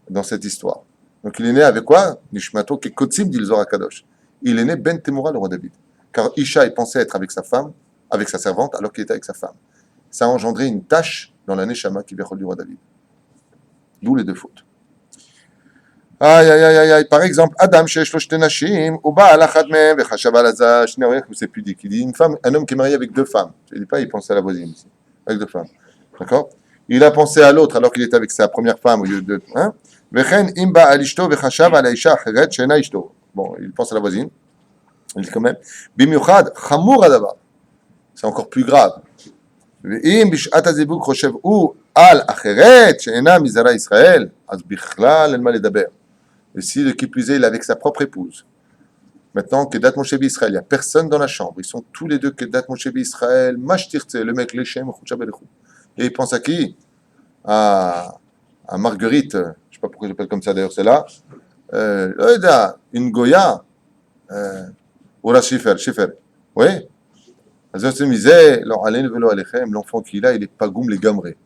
[SPEAKER 1] dans cette histoire. Donc il est né avec quoi? Nishmato Kekotsim dit le Zohar Kadosh. Il est né Ben Temura, le roi David. Car Ishaï pensait être avec sa femme, avec sa servante, alors qu'il était avec sa femme. Ça a engendré une tache dans la Neshama qui vient du roi David. D'où les deux fautes. Aïe, aïe, aïe, aïe, aïe. Par exemple, Adam, shesh lo shte nashim, ou ba'al achad mehem, vechashav al hazah, shnei orech, c'est pudique. Il dit une femme, un homme qui est marié avec deux femmes. Je ne dis pas, il pensait à la voisine ici. Avec deux femmes. D'accord? Il a pensé à l'autre alors qu'il était avec sa première femme au lieu de. Hein? Vechen im ba'al ishto, vechashav al aisha acheret, shena ishto. Bon, il pense à la voisine. Il dit quand même, bimiuchad, chamur adavar. C'est encore plus grave. ואם בשעת הזיווג חושב הוא על אחרת שאינה מזרע ישראל, אז בכלל אין מה לדבר. Et si le qui plus est, il est avec sa propre épouse. Maintenant, Kedat Moshe Israël, il n'y a personne dans la chambre. Ils sont tous les deux Kedat Moshe Israël, Mashtirtse, le mec Lechem, Chouchabelechou. Et il pense à qui? À Marguerite, je ne sais pas pourquoi j'appelle comme ça d'ailleurs, c'est là. Une Goya, Oura Schiffer. Oui? L'enfant qu'il a, il est pagoum les gamrés.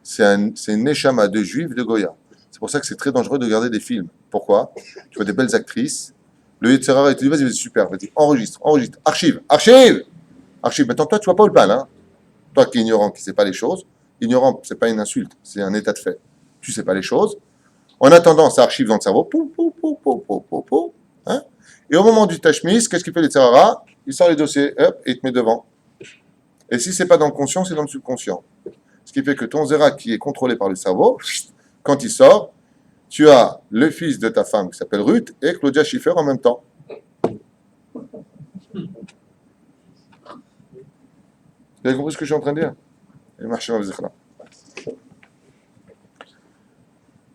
[SPEAKER 1] C'est une neshama de juifs de Goya. C'est pour ça que c'est très dangereux de regarder des films. Pourquoi? Tu vois des belles actrices Le Yetzirara, il te dit, vas-y, super, vas-y, enregistre, archive, archive, archive. Maintenant, toi, tu vois pas où le bal, hein. Toi qui es ignorant, qui ne sais pas les choses, ignorant, c'est pas une insulte, c'est un état de fait. Tu sais pas les choses. En attendant, ça archive dans le cerveau, hein. Et au moment du tashmis, qu'est-ce qu'il fait le Yetzirara? Il sort les dossiers, hop, et il te met devant. Et si c'est pas dans le conscient, c'est dans le subconscient. Ce qui fait que ton zera qui est contrôlé par le cerveau, quand il sort, tu as le fils de ta femme qui s'appelle Ruth et Claudia Schiffer en même temps. Vous avez compris ce que je suis en train de dire? Et marchez dans le zikra.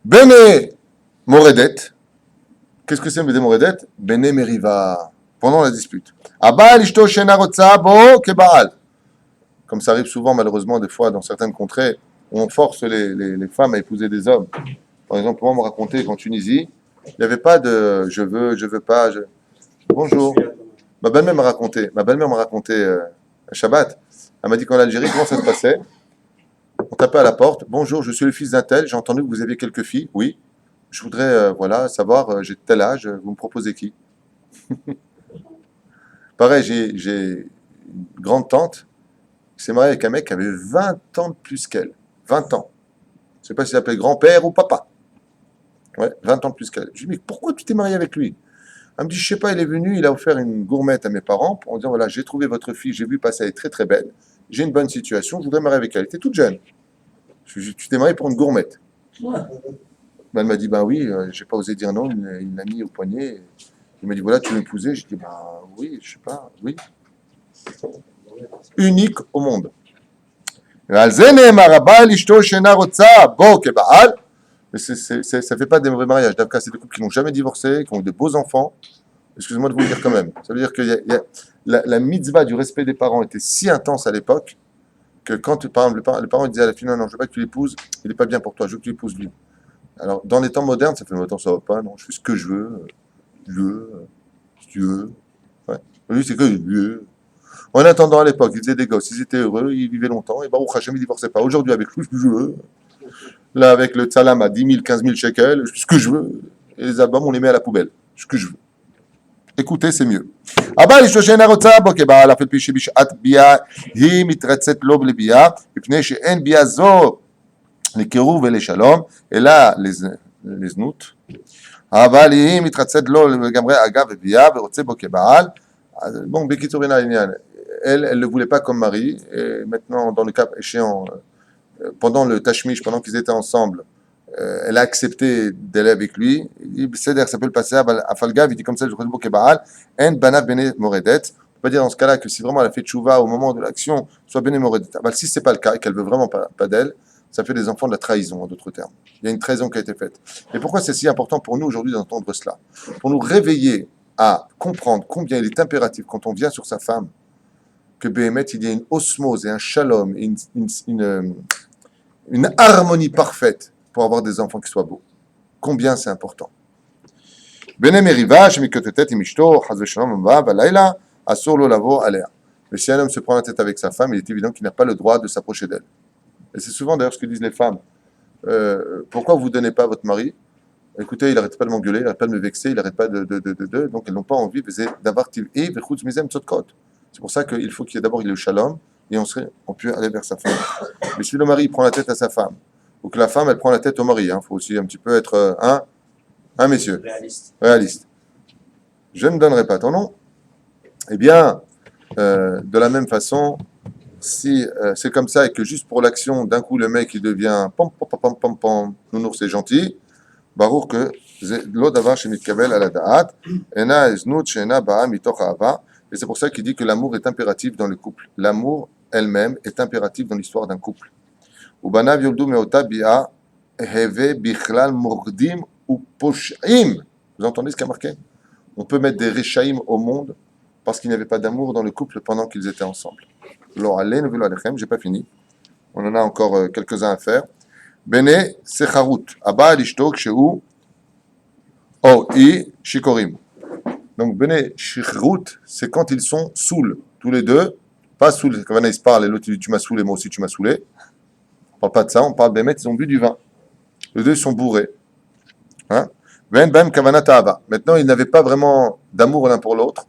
[SPEAKER 1] Bene Moredet. Qu'est-ce que c'est Bene Moredet? Bene Meriva. Pendant la dispute. Abal ishto shena rotza bo kebaal. Comme ça arrive souvent, malheureusement, des fois, dans certaines contrées, où on force les femmes à épouser des hommes. Par exemple, moi, on me racontait qu'en Tunisie, il n'y avait pas de je veux pas. Bonjour. Ma belle-mère m'a raconté Shabbat. Elle m'a dit qu'en Algérie, comment ça se passait? On tapait à la porte. Bonjour, je suis le fils d'un tel. J'ai entendu que vous aviez quelques filles. Oui. Je voudrais voilà, savoir, j'ai tel âge, vous me proposez qui? Pareil, j'ai une grande tante qui s'est mariée avec un mec qui avait 20 ans de plus qu'elle. 20 ans. Je ne sais pas s'il s'appelait grand-père ou papa. Ouais, 20 ans de plus qu'elle. Je lui dis, mais pourquoi tu t'es marié avec lui? Elle me dit, je sais pas, il est venu, il a offert une gourmette à mes parents en disant, voilà, j'ai trouvé votre fille, j'ai vu passer, elle est très très belle, j'ai une bonne situation, je voudrais me marier avec elle. Elle était toute jeune. Je lui dis, tu t'es marié pour une gourmette? Ben, elle m'a dit, ben oui, j'ai pas osé dire non, il l'a mis au poignet. Il m'a dit, voilà, tu veux m'épouser? Je dis, ben oui, je sais pas, oui. Unique au monde. Mais ça fait pas des mauvais mariages. D'abord, c'est des couples qui n'ont jamais divorcé, qui ont eu de beaux enfants. Excusez-moi de vous le dire quand même. Ça veut dire que la mitzvah du respect des parents était si intense à l'époque que quand, par exemple, les parents disaient à la fille, non, non, je veux pas que tu l'épouses, il n'est pas bien pour toi, je veux que tu l'épouses lui. Alors, dans les temps modernes, ça fait longtemps, ça va pas, non, je fais ce que je veux, si tu veux. Ouais. Lui, c'est que je veux. En attendant, à l'époque, ils faisaient des gosses, ils étaient heureux, ils vivaient longtemps, et Baruch Hashem, ils ne divorçaient pas. Aujourd'hui, avec lui, je veux. Là, avec le tsalam à 10 000, 15 000 shekels, je fais ce que je veux. Et les albums, on les met à la poubelle. Ce que je veux. Écoutez, c'est mieux. אבל אשתו שאינה רוצה בו כבעל, אף על פי שבשעת ביאה היא מתרצת לו לביאה, מפני שאין ביאה זו לקירוב ולשלום, אלא לזנות. אבל היא מתרצת לו לגמרי אגב וביאה, ורוצה בו כבעל. Bon, בקיצור, elle ne le voulait pas comme mari, et maintenant, dans le cas échéant, pendant le tashmish, pendant qu'ils étaient ensemble, elle a accepté d'aller avec lui. Il dit, ça peut le passer à Falgav, il dit comme ça, je crois que Baal, en banav bene moredet. On peut dire dans ce cas-là que si vraiment elle a fait tchouva au moment de l'action, soit bene moredet. Si ce n'est pas le cas et qu'elle veut vraiment pas d'elle, ça fait des enfants de la trahison, en d'autres termes. Il y a une trahison qui a été faite. Et pourquoi c'est si important pour nous aujourd'hui d'entendre cela? Pour nous réveiller à comprendre combien il est impératif quand on vient sur sa femme que Béhémet, il y a une osmose et un shalom, et une harmonie parfaite pour avoir des enfants qui soient beaux. Combien c'est important. Mais si un homme se prend la tête avec sa femme, il est évident qu'il n'a pas le droit de s'approcher d'elle. Et c'est souvent d'ailleurs ce que disent les femmes. Pourquoi vous ne donnez pas à votre mari? Écoutez, il n'arrête pas de m'engueuler, il n'arrête pas de me vexer, il n'arrête pas donc elles n'ont pas envie d'avoir et c'est pour ça qu'il faut qu'il y ait d'abord le shalom et on peut aller vers sa femme. Mais si le mari prend la tête à sa femme, ou que la femme elle prend la tête au mari, il faut aussi un petit peu être messieurs, réaliste. Je ne donnerai pas ton nom. Eh bien, de la même façon, si c'est comme ça et que juste pour l'action, d'un coup le mec il devient pom pom pom pom pom, nounours c'est gentil. Baruch que lo davar shemitkabel ala da'at, ena eznut she'ena ba'a mitoch ha'ava. Et c'est pour ça qu'il dit que l'amour est impératif dans le couple. L'amour elle-même est impératif dans l'histoire d'un couple. Ubanav yoldu meota bi'a heve bichlal mordim ou posh'im. Vous entendez ce qu'il y a marqué? On peut mettre des rechaïm au monde parce qu'il n'y avait pas d'amour dans le couple pendant qu'ils étaient ensemble. Lo alenu velo alechem, j'ai pas fini. On en a encore quelques-uns à faire. Bene secharut, abba lishtok sheu o i shikorim. Donc bene secharut, c'est quand ils sont saouls, tous les deux. Pas saouls, quand ils se parlent et l'autre dit tu m'as saoulé, moi aussi tu m'as saoulé. On parle pas de ça, on parle bémet, ils ont bu du vin. Les deux sont bourrés. Hein? Ven bam kavanat ahava. Maintenant, ils n'avaient pas vraiment d'amour l'un pour l'autre.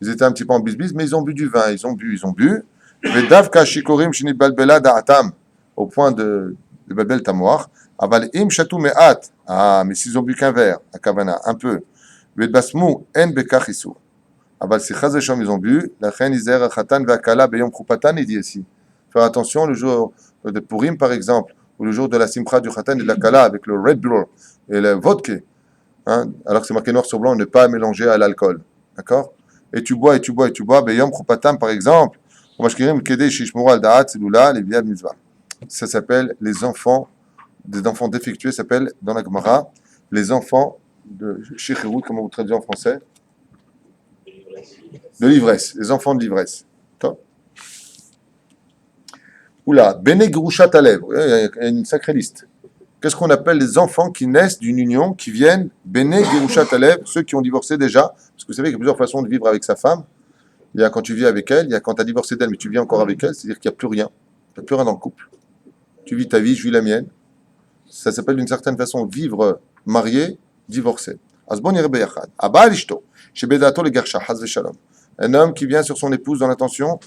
[SPEAKER 1] Ils étaient un petit peu en bisbis, mais ils ont bu du vin, ils ont bu. Vedavka shikorim shinit balbela da'atam, au point de balbel tamoar. Aval im shatou me'at. Ah, mais s'ils ont bu qu'un verre, à kavana, un peu. Vedbasmu en bekach isur. Aval si chaz v'sham ils ont bu, la chen izer achatan ve'akala beyom chupatan, il dit ici. Faire attention le jour de Purim, par exemple, ou le jour de la simcha du chatan et de la kala avec le Red Bull et le vodka. Hein, alors que c'est marqué noir sur blanc, ne pas mélanger à l'alcool. D'accord? Et tu bois, et tu bois, et tu bois. Beyom Khupatam, par exemple, ça s'appelle les enfants, des enfants défectueux, s'appelle dans la Gemara, les enfants de Shechirut, comment vous traduisez en français? De l'ivresse, les enfants de l'ivresse. Oula, Bene Gerushat Alev, il y a une sacrée liste. Qu'est-ce qu'on appelle les enfants qui naissent d'une union, qui viennent, Bene Gerushat Alev, ceux qui ont divorcé déjà, parce que vous savez qu'il y a plusieurs façons de vivre avec sa femme. Il y a quand tu vis avec elle, il y a quand tu as divorcé d'elle, mais tu vis encore avec elle, c'est-à-dire qu'il n'y a plus rien. Il n'y a plus rien dans le couple. Tu vis ta vie, je vis la mienne. Ça s'appelle d'une certaine façon vivre marié, divorcé. Asbon Yerebeyachad. Abba Alishto. Chez Bedato le Gersha, Haz Shalom. Un homme qui vient sur son épouse dans l'intention,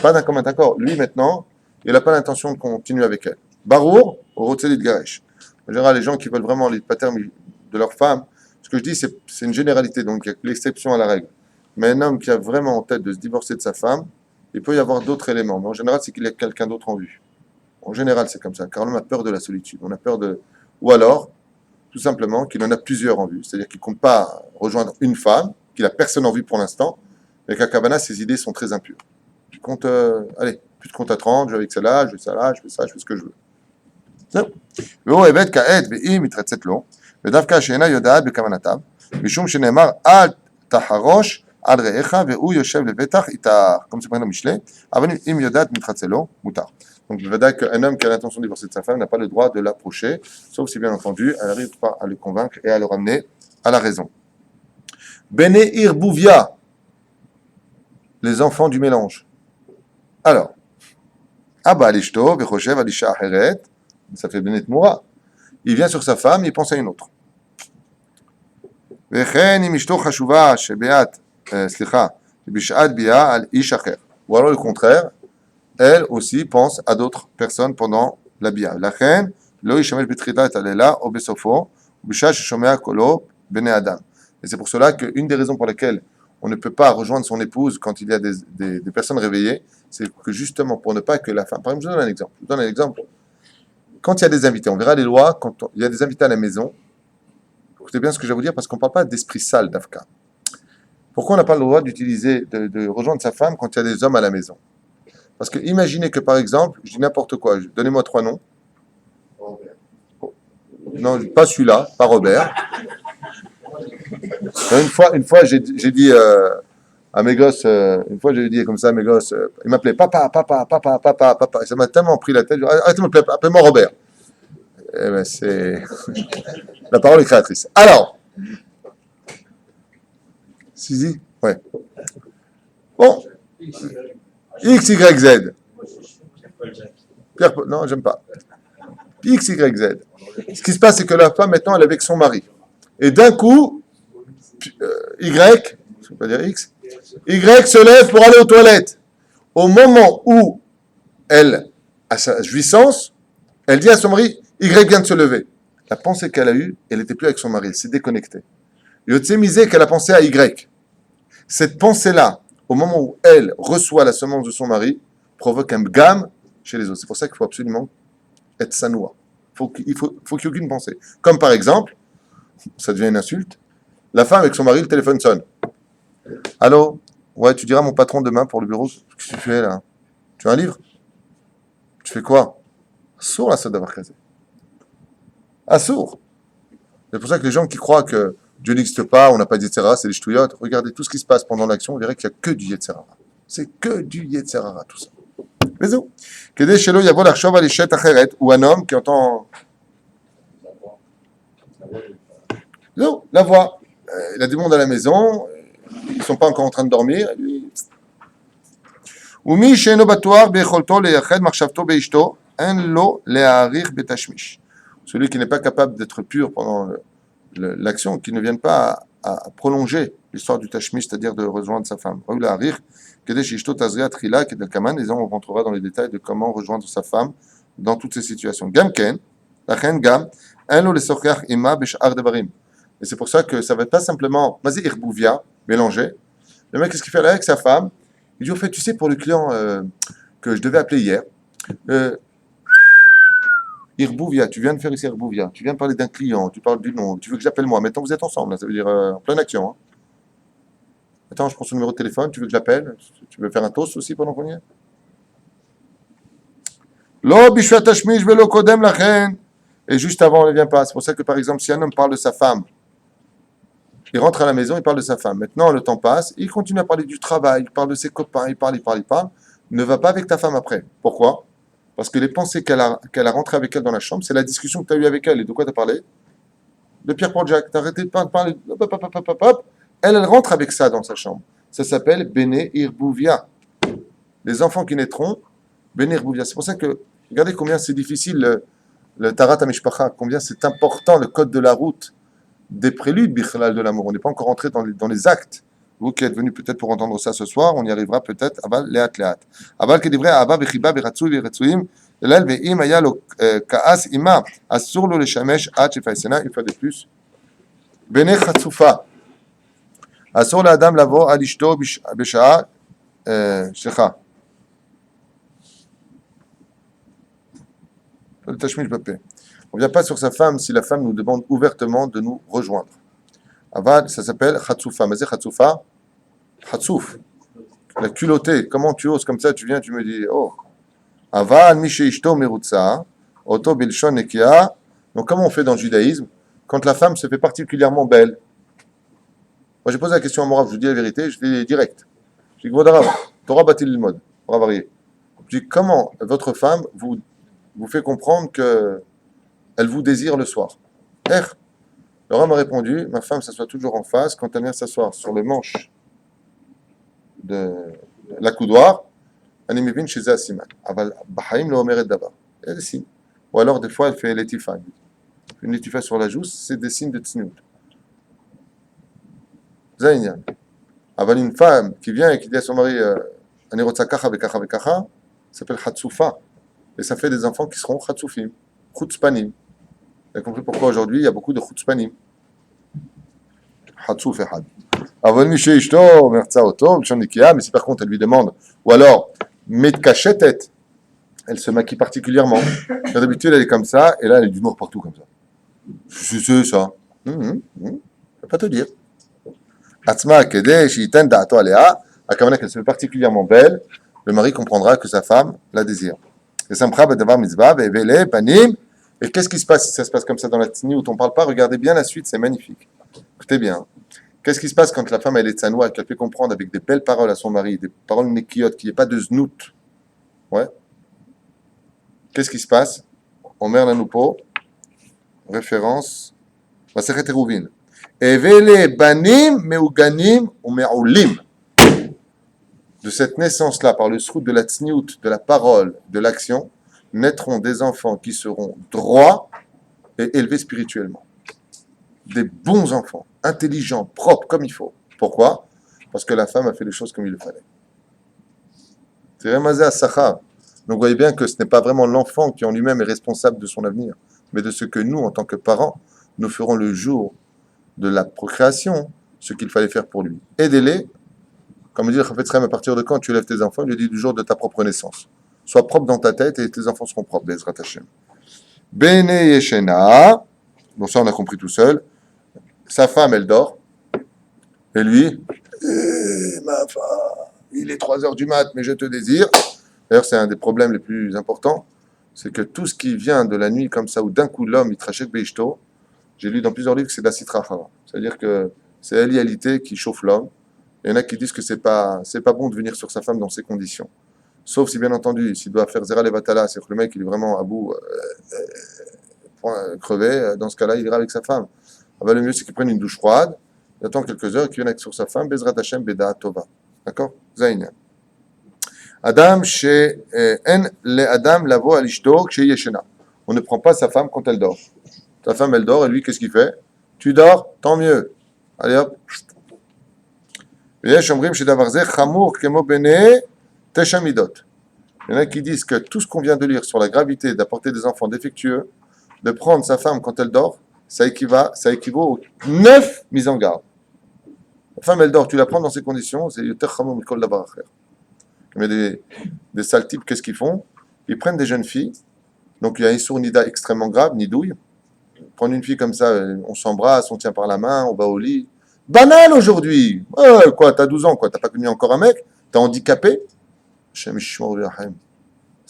[SPEAKER 1] pas d'un commun accord. Lui maintenant, il n'a pas l'intention de continuer avec elle. Barour, au Rotzelit Garesh. En général, les gens qui veulent vraiment les patterns de leur femme, ce que je dis, c'est une généralité, donc il y a l'exception à la règle. Mais un homme qui a vraiment en tête de se divorcer de sa femme, il peut y avoir d'autres éléments. Mais en général, c'est qu'il y a quelqu'un d'autre en vue. En général, c'est comme ça. Car l'homme a peur de la solitude. On a peur de. Ou alors, tout simplement, qu'il en a plusieurs en vue. C'est-à-dire qu'il ne compte pas rejoindre une femme, qu'il n'a personne en vue pour l'instant, et qu'à Kabbalah, ses idées sont très impures. Je compte, allez, plus de compte à 30, je vais avec celle-là, je vais ça, je fais ça, je fais ce que je veux. זהו. והוא הבד כעת, ואם מתרצת לו, ודווקא שאינה יודעת בכוונותיו, משום שנאמר, אל תחרוש על רעך, והוא יושב לבטח איתה, comme c'est pas dans Michelet, אבל אם יודעת מתחצה לו, מותר. Donc, בוודאי qu'un homme qui a l'intention de divorcer de sa femme n'a pas le droit de l'approcher, sauf si bien entendu, elle n'arrive pas à le convaincre et à le ramener à la raison. Bene Irbouvia, les enfants du mélange. Alors, Abba Alishto, Vechoshev Alisha Acheret, ça fait Benet Moura. Il vient sur sa femme, il pense à une autre. Vechen imishto chashuva shebeat, slicha, bishat bia al ish acher. Ou alors le contraire, elle aussi pense à d'autres personnes pendant la bia. Lachen lo yishamesh betrita et alela o besofo, bishat shomea kolo bene adam. Et c'est pour cela qu'une des raisons pour lesquelles on ne peut pas rejoindre son épouse quand il y a des personnes réveillées, c'est que justement pour ne pas que la femme. Par exemple, je vous donne un exemple. Quand il y a des invités, on verra les lois, quand il y a des invités à la maison, écoutez bien ce que je vais vous dire, parce qu'on ne parle pas d'esprit sale d'Afka. Pourquoi on n'a pas le droit d'utiliser, de rejoindre sa femme quand il y a des hommes à la maison? Parce que imaginez que par exemple, je dis n'importe quoi, donnez-moi 3 noms. Robert. Non, pas celui-là, pas Robert. Une fois j'ai dit à mes gosses, une fois j'ai dit comme ça à mes gosses, ils m'appelaient papa. Ça m'a tellement pris la tête, arrêtez de m'appeler, appelez-moi Robert. Eh ben c'est. La parole est créatrice. Alors, Sizi, ouais. Bon, X, Y, Z. Pierre, non, j'aime pas. X, Y, Z. Ce qui se passe, c'est que la femme, maintenant, elle est avec son mari. Et d'un coup, Y, je ne peux pas dire X, Y se lève pour aller aux toilettes. Au moment où elle a sa jouissance, elle dit à son mari, Y vient de se lever. La pensée qu'elle a eue, elle n'était plus avec son mari, elle s'est déconnectée. Et au misé qu'elle a pensé à Y. Cette pensée-là, au moment où elle reçoit la semence de son mari, provoque un gamme chez les autres. C'est pour ça qu'il faut absolument être sanoua. Il faut qu'il n'y ait aucune pensée. Comme par exemple, ça devient une insulte, la femme avec son mari, le téléphone sonne. Allô? Ouais, tu diras à mon patron demain pour le bureau, qu'est-ce que tu fais là? Tu as un livre? Tu fais quoi? Sourd la soda barkazé. Sourd. C'est pour ça que les gens qui croient que Dieu n'existe pas, on n'a pas de Yetzerara, c'est des ch'touillottes. Regardez tout ce qui se passe pendant l'action, vous verrez qu'il n'y a que du Yetzerara. C'est que du Yetzerara, tout ça. Mais où? Kedé shelo yavo lachshov al ishet acheret, ou un homme qui entend la voix. Il a du monde à la maison, ils ne sont pas encore en train de dormir. Umi she'eno batuar be'echolto leyached machshavto be'ishto, en lo le'arich betashmish. Celui qui n'est pas capable d'être pur pendant l'action, qui ne vienne pas à prolonger l'histoire du Tashmish, c'est-à-dire de rejoindre sa femme. Les gens, on rentrera dans les détails de comment rejoindre sa femme dans toutes ces situations. Gamken, lachen gam, un lo le sochach ima b'shar devarim. Et c'est pour ça que ça va pas simplement, vas-y, irbouvia, mélanger. Le mec, qu'est-ce qu'il fait là avec sa femme? Il dit, au fait, tu sais, pour le client que je devais appeler hier, Irbouvia, tu viens de faire ici Irbouvia, tu viens de parler d'un client, tu parles du nom, tu veux que j'appelle moi, maintenant vous êtes ensemble, là, ça veut dire en pleine action. Hein. Attends, je prends son numéro de téléphone, tu veux que j'appelle? Tu veux faire un toast aussi pendant qu'on y est? Lo bishvat tashmish velo kodem lachen. Et juste avant, on ne vient pas. C'est pour ça que, par exemple, si un homme parle de sa femme, il rentre à la maison, il parle de sa femme. Maintenant, le temps passe, il continue à parler du travail, il parle de ses copains, il parle. Ne va pas avec ta femme après. Pourquoi? Parce que les pensées qu'elle a rentrées avec elle dans la chambre, c'est la discussion que tu as eue avec elle. Et de quoi tu as parlé? De Pierre Paul Jacques. Tu as arrêté de parler. Elle rentre avec ça dans sa chambre. Ça s'appelle Bene Irbouvia. Les enfants qui naîtront, Bene Irbouvia. C'est pour ça que, regardez combien c'est difficile le Tarat HaMishpacha, combien c'est important le code de la route des préludes Bichlal de l'amour. On n'est pas encore rentré dans les actes. Vous qui êtes venus peut-être pour entendre ça ce soir, on y arrivera peut-être. Aval leat leat. Aval kedivre ava vechiba beratzui veratzuim. Elal ve'im aya lo kaas ima asur lo leshamesh ad shefaisena. Une fois de plus. Bene chatsufa. Asur l'adam lavo al ishto b'sha'a shecha. Le tashmish bapé. On ne vient pas sur sa femme si la femme nous demande ouvertement de nous rejoindre. Aval, ça s'appelle Khatsufa. Mais c'est Khatsufa, Khatsouf. La culottée. Comment tu oses comme ça? Tu viens, tu me dis, oh. Aval, Mishe Ishto Merutsa, Oto Bilshon Nekia. Donc, comment on fait dans le judaïsme quand la femme se fait particulièrement belle? Moi, j'ai posé la question à Morav, je vous dis la vérité, je dis direct. Je dis, Gvodarav, Torah Batil Ilmod, Torah varié. Je dis, comment votre femme vous fait comprendre que elle vous désire le soir? Le roi m'a répondu, ma femme s'assoit toujours en face, quand elle vient s'asseoir sur le manche de la coudoir, elle me vient chez Asiman. Aval Bahaim le Omeret Dabar. Il y a des signes. Ou alors, des fois, elle fait l'étifa. Une étifa sur la joue, c'est des signes de tsniout. Zaïnia. Aval une femme qui vient et qui dit à son mari, Anirotsa kacha bekacha bekacha, s'appelle Khatsufa. Et ça fait des enfants qui seront Khatsufim, Chutzpanim. Vous avez compris pourquoi aujourd'hui il y a beaucoup de chutzpanim. Hatsouf et had. Mais si par contre elle lui demande, ou alors, met cachetet, elle se maquille particulièrement. D'habitude elle est comme ça, et là elle est du noir partout comme ça. C'est ça. Je ne peux pas te dire. Atzma kede, shiten da'ato alea, à Kavana qu'elle se fait particulièrement belle, le mari comprendra que sa femme la désire. Et Samcha b'davar mitzvah, ve'evele, panim. Et qu'est-ce qui se passe si ça se passe comme ça dans la tsni où on ne parle pas? Regardez bien la suite, c'est magnifique. Écoutez bien. Qu'est-ce qui se passe quand la femme elle est tsanoua, qu'elle fait comprendre avec des belles paroles à son mari, des paroles nekiyot, qu'il n'y ait pas de znout? Ouais. Qu'est-ce qui se passe? Omer Nanoupo, référence, Masechet Eruvin. Evele banim meuganim ou me'ulim. De cette naissance-là, par le srout de la tsniout, de la parole, de l'action, naîtront des enfants qui seront droits et élevés spirituellement. Des bons enfants, intelligents, propres, comme il faut. Pourquoi? Parce que la femme a fait les choses comme il le fallait. C'est Ramazé à Sachar. Donc vous voyez bien que ce n'est pas vraiment l'enfant qui en lui-même est responsable de son avenir, mais de ce que nous, en tant que parents, nous ferons le jour de la procréation, ce qu'il fallait faire pour lui. Aidez-les, comme dit le Chafetz Chaim, à partir de quand tu élèves tes enfants, il lui dit du jour de ta propre naissance. Sois propre dans ta tête et tes enfants seront propres, Bezrat Hashem. Bene Yeshena, bon ça on a compris tout seul, sa femme elle dort, et lui, ma femme, il est 3 heures du mat, mais je te désire. D'ailleurs c'est un des problèmes les plus importants, c'est que tout ce qui vient de la nuit comme ça, où d'un coup l'homme il trachète Beishto, j'ai lu dans plusieurs livres que c'est de la citra chava. C'est-à-dire que c'est la réalité qui chauffe l'homme. Il y en a qui disent que c'est pas bon de venir sur sa femme dans ces conditions. Sauf si, bien entendu, s'il doit faire Zera Levatala, c'est que le mec il est vraiment à bout, crevé, dans ce cas-là, il ira avec sa femme. Ah ben, le mieux, c'est qu'il prenne une douche froide, il attend quelques heures et qu'il vienne être sur sa femme, Bezrat Hashem, Beda Tova. D'accord? Zaïnia. Adam, chez En, le Adam, lavo alishto, chez Yeshena. On ne prend pas sa femme quand elle dort. Sa femme, elle dort, et lui, qu'est-ce qu'il fait? Tu dors, tant mieux. Allez hop. ויש אומרים שדבר זה חמור כמו בני 9 מידות. Il y en a qui disent que tout ce qu'on vient de lire sur la gravité d'apporter des enfants défectueux, de prendre sa femme quand elle dort, ça équivaut aux 9 mises en garde. La femme, elle dort, tu la prends dans ces conditions, c'est yoter chamor mikol davar acher. Mais des sales types, qu'est-ce qu'ils font? Ils prennent des jeunes filles, donc il y a un Issour Nida extrêmement grave, nidouille. Prendre une fille comme ça, on s'embrasse, on tient par la main, on va au lit. Banal aujourd'hui! Quoi, t'as 12 ans, quoi, t'as pas connu encore un mec? T'es handicapé? C'est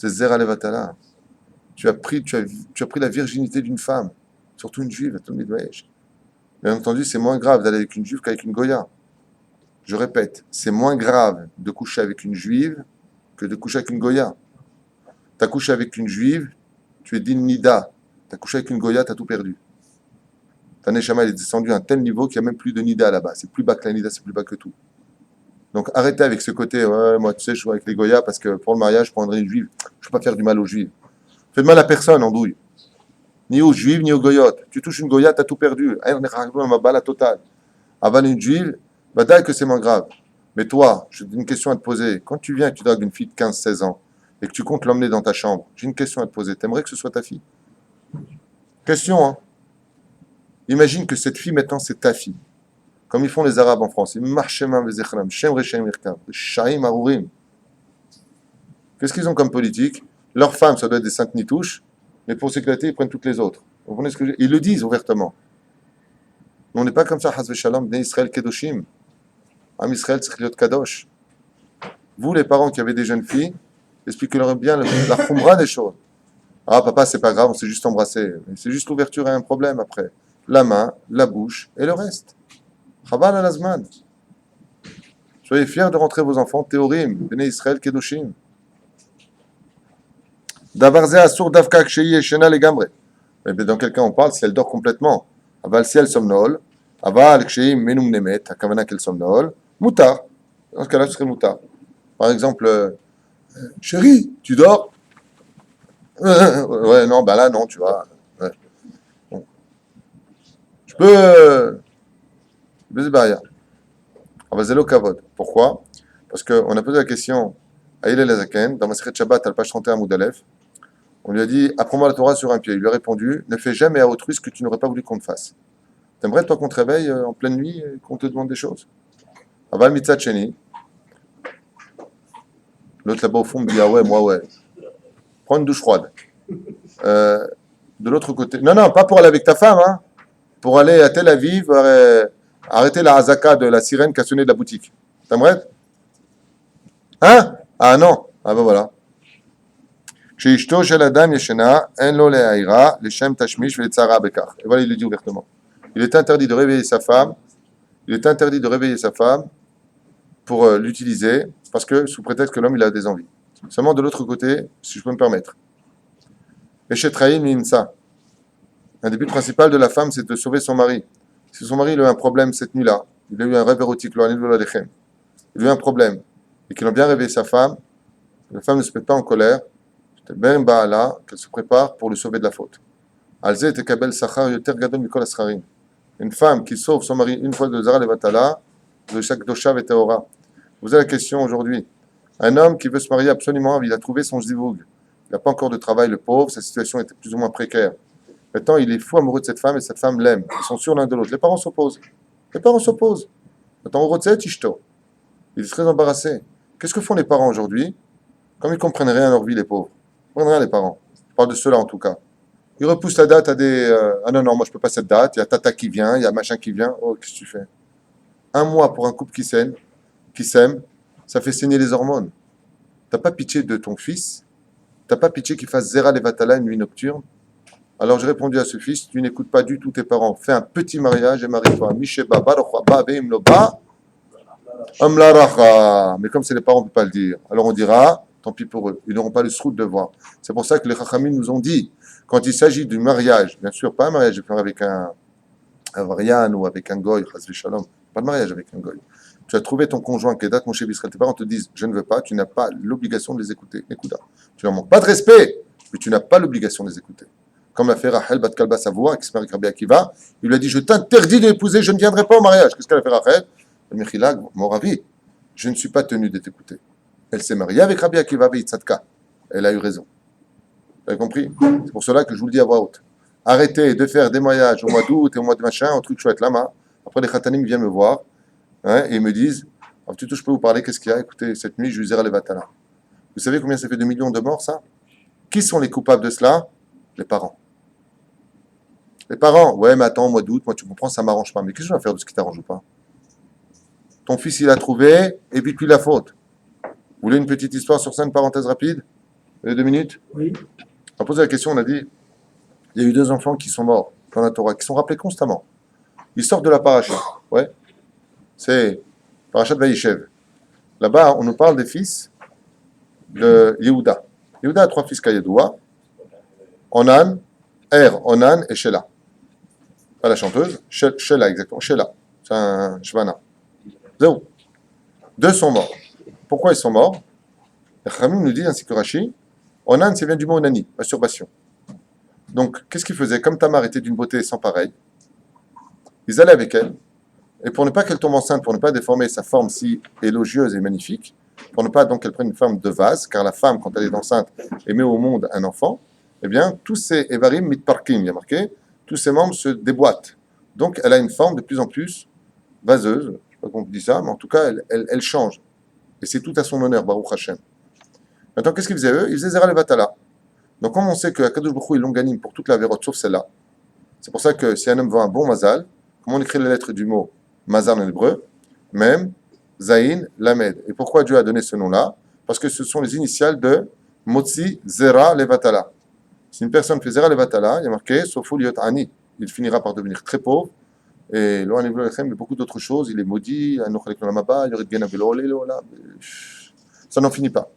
[SPEAKER 1] Zera Levatala. Tu as pris la virginité d'une femme, surtout une juive, bien entendu, c'est moins grave d'aller avec une juive qu'avec une goya. Je répète, c'est moins grave de coucher avec une juive que de coucher avec une goya. Tu as couché avec une juive, tu es din nida. Tu as couché avec une goya, tu as tout perdu. Ta neshama est descendu à un tel niveau qu'il n'y a même plus de nida là-bas. C'est plus bas que la nida, c'est plus bas que tout. Donc arrêtez avec ce côté, ouais, moi tu sais, je joue avec les goyas parce que pour le mariage, je prendrai une juive. Je ne peux pas faire du mal aux juives. Fais de mal à personne, andouille. Ni aux juives, ni aux goyotes. Tu touches une goya, tu as tout perdu. La totale. Avant une juive, badaï que c'est moins grave. Mais toi, j'ai une question à te poser. Quand tu viens et que tu dragues une fille de 15-16 ans et que tu comptes l'emmener dans ta chambre, j'ai une question à te poser. T'aimerais que ce soit ta fille? Question, hein. Imagine que cette fille, maintenant, c'est ta fille. Comme ils font les Arabes en France. Qu'est-ce qu'ils ont comme politique? Leurs femmes, ça doit être des saintes nitouches, mais pour sécurité, ils prennent toutes les autres. Vous comprenez ce que ils le disent ouvertement. On n'est pas comme ça, Hasve Shalom, Bnei Israël Kedoshim. Am Israël Tzriot Kadosh. Vous, les parents qui avez des jeunes filles, expliquez-leur bien la khumra des choses. Ah, papa, c'est pas grave, on s'est juste embrassé. C'est juste l'ouverture à un problème après. La main, la bouche et le reste. Chabal al-Azman. Soyez fiers de rentrer vos enfants, Théorim, Bnei Israël Kedoshim. Davar ze asur davka kshei yeshena legamre. Mais dans quel cas on parle si elle dort complètement? Aval si elle somnole, aval kshei menum nemet, akavana qu'elle somnole, mutar. Dans ce cas-là, ce serait mutar. Par exemple, chérie, tu dors? Ouais, non, ben là, non, tu vois. Ouais. Bon. Je peux. Bezbaya. Aval zelo kavod. Pourquoi? Parce qu'on a posé la question à Hillel Azaken, dans Masechet Shabbat, à la page 31 Moudalef. On lui a dit, apprends-moi la Torah sur un pied. Il lui a répondu, ne fais jamais à autrui ce que tu n'aurais pas voulu qu'on te fasse. T'aimerais, toi, qu'on te réveille en pleine nuit et qu'on te demande des choses? Aval mitzat sheni. L'autre là-bas au fond me dit, ah ouais, moi ouais. Prends une douche froide. De l'autre côté. Non, non, pas pour aller avec ta femme, hein. Pour aller à Tel Aviv, arrêter la hazaka de la sirène qui a sonné de la boutique. T'aimerais? Hein? Ah non. Ah ben voilà. שאשתו של אדם ישנה, אין לו להעירה, לשם תשמיש ולצערה בכך. Et voilà, il le dit ouvertement. Il est interdit de réveiller sa femme, pour l'utiliser, parce que sous prétexte que l'homme il a des envies. Seulement de l'autre côté, si je peux me permettre. Eshetraïm imsa. Un des buts principaux de la femme, c'est de sauver son mari. Si son mari il a eu un problème cette nuit-là, il a eu un rêve érotique, il a eu un problème, et qu'il a bien réveillé sa femme, la femme ne se met pas en colère, ben Baala, qu'elle se prépare pour le sauver de la faute. Alze tekabel sachar yoter gadol mikol ascharim. Une femme qui sauve son mari une fois de Zara Levatala, de chaque dosha et teora. Vous avez la question aujourd'hui. Un homme qui veut se marier absolument, il a trouvé son zivug. Il n'a pas encore de travail, le pauvre, sa situation était plus ou moins précaire. Maintenant, il est fou amoureux de cette femme et cette femme l'aime. Ils sont sûrs l'un de l'autre. Les parents s'opposent. Maintenant, il est très embarrassé. Qu'est-ce que font les parents aujourd'hui? Comme ils ne comprennent rien à leur vie, les pauvres. Ils ne comprennent rien, les parents. Je parle de ceux-là, en tout cas. Ils repoussent la date à des... ah non, moi, je ne peux pas cette date. Il y a tata qui vient, il y a machin qui vient. Oh, qu'est-ce que tu fais? Un mois pour un couple qui s'aime, ça fait saigner les hormones. T'as pas pitié de ton fils? T'as pas pitié qu'il fasse Zera Levatala une nuit nocturne? Alors j'ai répondu à ce fils, tu n'écoutes pas du tout tes parents. Fais un petit mariage et marie-toi. Misheba barochaba veim loba amlaracha. Mais comme c'est les parents, on ne peut pas le dire. Alors on dira, tant pis pour eux. Ils n'auront pas le srout de voir. C'est pour ça que les Chachamim nous ont dit, quand il s'agit du mariage, bien sûr, pas un mariage avec un varian ou avec un goy, chas shalom, pas de mariage avec un goy. Tu as trouvé ton conjoint, Kedat, mon chéri Israël, tes parents te disent, je ne veux pas, tu n'as pas l'obligation de les écouter. Écoute, tu leur manques pas de respect, mais tu n'as pas l'obligation de les écouter. comme l'a fait Rachel Bat Kalba Savoua, qui se marie avec Rabbi Akiva. Il lui a dit, je t'interdis de l'épouser, je ne viendrai pas au mariage. Qu'est-ce qu'elle a fait Rachel? Mechila, mon ravi, je ne suis pas tenu de t'écouter. Elle s'est mariée avec Rabbi Akiva Beitzadka. Elle a eu raison. Vous avez compris? C'est pour cela que je vous le dis à voix haute. Arrêtez de faire des mariages au mois d'août et au mois de machin, un truc chouette là-bas. Après, les khatanim viennent me voir et ils me disent, ah, tu je peux vous parler, qu'est-ce qu'il y a? Écoutez, cette nuit, je lui dirai les vatala. Vous savez combien ça fait de millions de morts, ça? Qui sont les coupables de cela? Les parents. Les parents, ouais, mais attends, au mois d'août, moi, tu comprends, ça m'arrange pas. Mais qu'est-ce que je vais faire de ce qui t'arrange ou pas? Ton fils, il a trouvé, et puis la faute. Vous voulez une petite histoire sur ça, une parenthèse rapide? Vous avez 2 minutes?
[SPEAKER 2] Oui.
[SPEAKER 1] On a posé la question, on a dit, il y a eu 2 enfants qui sont morts dans la Torah, qui sont rappelés constamment. Ils sortent de la paracha. Ouais. C'est Parashat Vaïchev. Là-bas, on nous parle des fils de Yehuda. Yehuda a 3 fils Kayedoua, Onan, Onan et Shelah. Pas la chanteuse, Shelah exactement, Shelah. C'est un Shvana. 0. 2 sont morts. Pourquoi ils sont morts? Khamim nous dit, ainsi que Rashi, Onan, ça vient du mot Onani, masturbation. Donc, qu'est-ce qu'ils faisaient? Comme Tamar était d'une beauté sans pareil, ils allaient avec elle, et pour ne pas qu'elle tombe enceinte, pour ne pas déformer sa forme si élogieuse et magnifique, pour ne pas donc qu'elle prenne une forme de vase, car la femme, quand elle est enceinte et met au monde un enfant, eh bien, tous ces Evarim mitparkim, il y a marqué, tous ses membres se déboîtent. Donc, elle a une forme de plus en plus vaseuse, je ne sais pas comment on dit ça, mais en tout cas, elle change. Et c'est tout à son honneur, Baruch Hashem. Maintenant, qu'est-ce qu'ils faisaient eux? Ils faisaient Zera Levatala. Donc, comme on sait que Kadosh Baruch Hu est longanime pour toute la vérote, sauf celle-là, c'est pour ça que si un homme veut un bon mazal, comment on écrit les lettres du mot mazal en hébreu? Mem, Zayin, Lamed. Et pourquoi Dieu a donné ce nom-là? Parce que ce sont les initiales de Motzi Zera Levatala. Si une personne fait Zera Levatala, il y a marqué Soful Yot Ani. Il finira par devenir très pauvre. Et Lohan Evlo Lechem, mais beaucoup d'autres choses. Il est maudit, Anochalek Nolamaba, Yorid Gena Velo Leola. Ça n'en finit pas.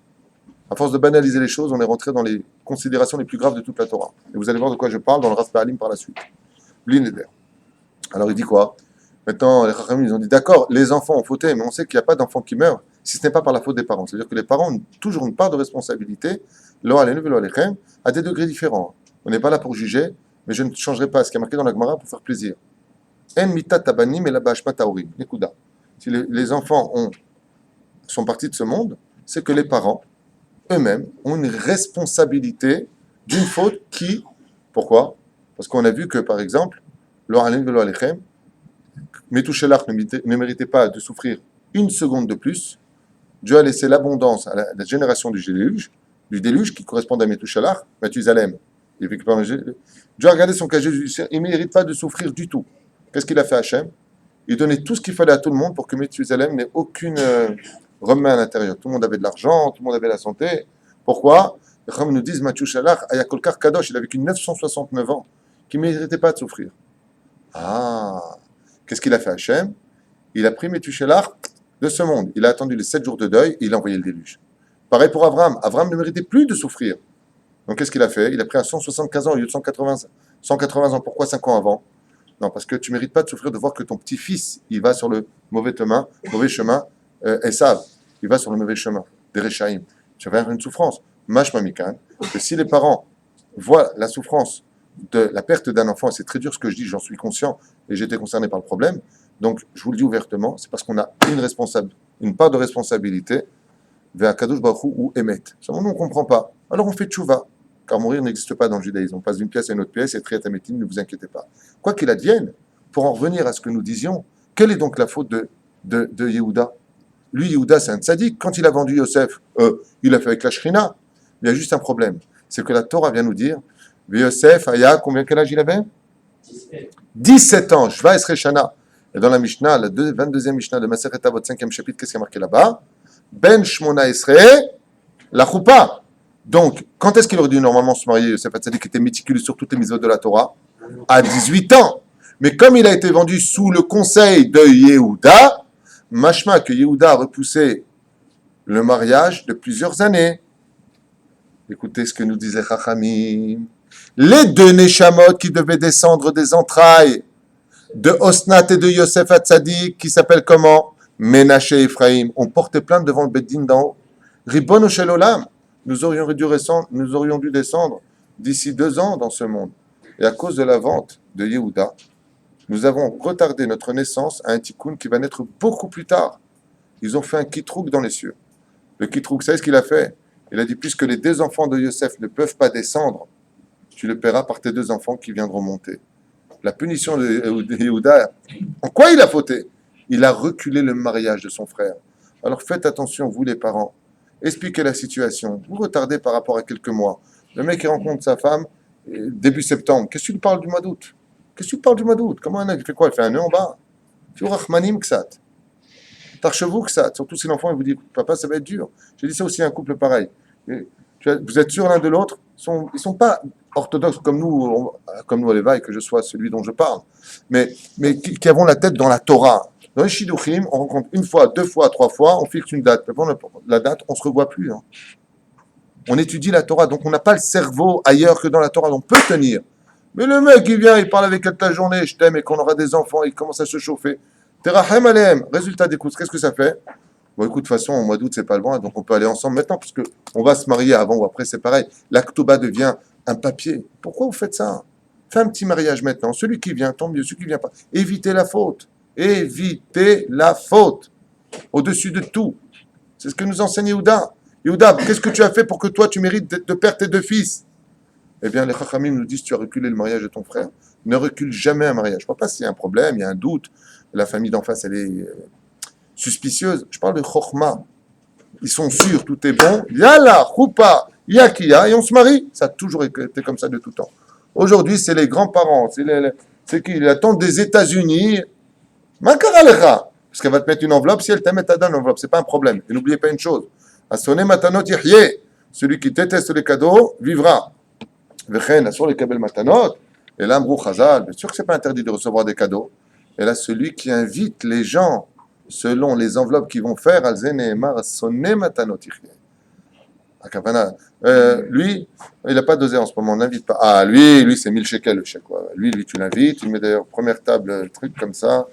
[SPEAKER 1] À force de banaliser les choses, on est rentré dans les considérations les plus graves de toute la Torah. Et vous allez voir de quoi je parle dans le Ras Ba'alim par la suite. Blineder. Alors il dit quoi? Maintenant, les Chachamim, ils ont dit d'accord, les enfants ont fauté, mais on sait qu'il n'y a pas d'enfants qui meurent si ce n'est pas par la faute des parents. C'est-à-dire que les parents ont toujours une part de responsabilité, à des degrés différents. On n'est pas là pour juger, mais je ne changerai pas ce qui est marqué dans la Gemara pour faire plaisir. En mitat tabanim et la bashma taorim. Nekuda. Si les enfants sont partis de ce monde, c'est que les parents eux-mêmes ont une responsabilité d'une faute qui... Pourquoi? Parce qu'on a vu que, par exemple, Metouchelach ne méritait pas de souffrir une seconde de plus. Dieu a laissé l'abondance à la génération du déluge qui correspond à Metouchelach, Mathusalem. Dieu a regardé son casier judiciaire, il ne mérite pas de souffrir du tout. Qu'est-ce qu'il a fait Hachem? Il donnait tout ce qu'il fallait à tout le monde pour que Methusalem n'ait aucune remède à l'intérieur. Tout le monde avait de l'argent, tout le monde avait la santé. Pourquoi? Les Chachamim nous disent Mathuchelach, Ayakolkar Kadosh, il a vécu 969 ans, qui ne méritait pas de souffrir. Ah, qu'est-ce qu'il a fait Hachem? Il a pris Methuselah de ce monde. Il a attendu les 7 jours de deuil et il a envoyé le déluge. Pareil pour Abraham. Abraham ne méritait plus de souffrir. Donc qu'est-ce qu'il a fait? Il a pris à 175 ans au lieu de 180 ans. Pourquoi 5 ans avant? Non, parce que tu ne mérites pas de souffrir de voir que ton petit-fils, il va sur le mauvais chemin, Esav, il va sur le mauvais chemin, des Rechaïm. Tu vas avoir une souffrance. Mashma Mikan, que si les parents voient la souffrance de la perte d'un enfant, et c'est très dur ce que je dis, j'en suis conscient, et j'étais concerné par le problème, donc je vous le dis ouvertement, c'est parce qu'on a une part de responsabilité vers Kadosh Baruch Hu ou Emet. Seulement nous on ne comprend pas. Alors on fait tchouva, car mourir n'existe pas dans le judaïsme. On passe d'une pièce à une autre pièce, et Triat Ametim, ne vous inquiétez pas. Quoi qu'il advienne, pour en revenir à ce que nous disions, quelle est donc la faute de Yehuda? Lui, Yehuda, c'est un tzaddik. Quand il a vendu Yosef, il a fait avec la Shrina. Il y a juste un problème, c'est que la Torah vient nous dire Yosef, Aya, quel âge il avait? 17 ans, Shva Esre Shana. Et dans la Mishnah, la 22e Mishnah de Masechet Avot, 5e chapitre, qu'est-ce qui est marqué là-bas? Ben Shmona Esre, la Choupa. Donc, quand est-ce qu'il aurait dû normalement se marier, Yosef Hatzadik, qui était méticuleux sur toutes les mitzvot de la Torah? À 18 ans. Mais comme il a été vendu sous le conseil de Yehuda, machma que Yehuda a repoussé le mariage de plusieurs années. Écoutez ce que nous disait Chachamim. Les 2 Neshamot qui devaient descendre des entrailles de Osnat et de Yosef Hatzadik, qui s'appellent comment? Ménaché et Ephraim, ont porté plainte devant le Beddin d'en haut. Ribono shel olam, nous aurions dû descendre d'ici 2 ans dans ce monde. Et à cause de la vente de Yehuda, nous avons retardé notre naissance à un tikkun qui va naître beaucoup plus tard. Ils ont fait un kitrouk dans les cieux. Le kitrouk, vous savez ce qu'il a fait? Il a dit, puisque les deux enfants de Yosef ne peuvent pas descendre, tu le paieras par tes deux enfants qui viendront monter. La punition de Yehuda, en quoi il a fauté? Il a reculé le mariage de son frère. Alors faites attention, vous les parents. Expliquez la situation. Vous retardez par rapport à quelques mois. Le mec, il rencontre sa femme début septembre. Qu'est-ce que tu lui parles du mois d'août? Qu'est-ce que tu parles du mois d'août? Comment il fait quoi? Il fait un nœud en bas. Tu rachmanim ksat. Tarchevou ksat. Surtout si l'enfant il vous dit, papa, ça va être dur. J'ai dit ça aussi à un couple pareil. Vous êtes sûrs l'un de l'autre? Ils sont pas orthodoxes comme nous à l'éveil, que je sois celui dont je parle, mais qui avons la tête dans la Torah. Dans les Shidduchim, on rencontre une fois, deux fois, trois fois, on fixe une date. Avant la date, on ne se revoit plus. Hein. On étudie la Torah, donc on n'a pas le cerveau ailleurs que dans la Torah, on peut tenir. Mais le mec, il vient, il parle avec elle toute la journée, je t'aime, et qu'on aura des enfants, il commence à se chauffer. Terachem alem, résultat des courses, qu'est-ce que ça fait? Bon, écoute, de toute façon, au mois d'août, c'est pas loin, donc on peut aller ensemble maintenant, parce qu'on va se marier avant ou après, c'est pareil. L'Aktoba devient un papier. Pourquoi vous faites ça? Faites un petit mariage maintenant. Celui qui vient, tant mieux. Celui qui vient pas. Évitez la faute. Évitez la faute. Au-dessus de tout. C'est ce que nous enseigne Yehuda. Yehuda, qu'est-ce que tu as fait pour que toi, tu mérites de perdre tes deux fils? Eh bien, les Chachamim nous disent, tu as reculé le mariage de ton frère. Ne recule jamais un mariage. Je ne sais pas s'il y a un problème, il y a un doute. La famille d'en face, elle est suspicieuse. Je parle de Chochma. Ils sont sûrs, tout est bon. Yalla, choupa, yakia, et on se marie. Ça a toujours été comme ça de tout temps. Aujourd'hui, c'est les grands-parents, c'est qui? La tante des États-Unis. Makaralecha. Parce qu'elle va te mettre une enveloppe. Si elle t'aime, elle t'a donné une enveloppe. C'est pas un problème. Et n'oubliez pas une chose. Asone matanot yihye. Celui qui déteste les cadeaux vivra. Vechen, sur les kabel matanot. Et là, Mrou Chazal, bien sûr que c'est pas interdit de recevoir des cadeaux. Et là, celui qui invite les gens selon les enveloppes qu'ils vont faire, lui, il n'a pas dosé en ce moment, on n'invite pas. Ah, lui, c'est 1000 shekels le chèque. Lui, tu l'invites, tu le mets d'ailleurs première table, truc comme ça.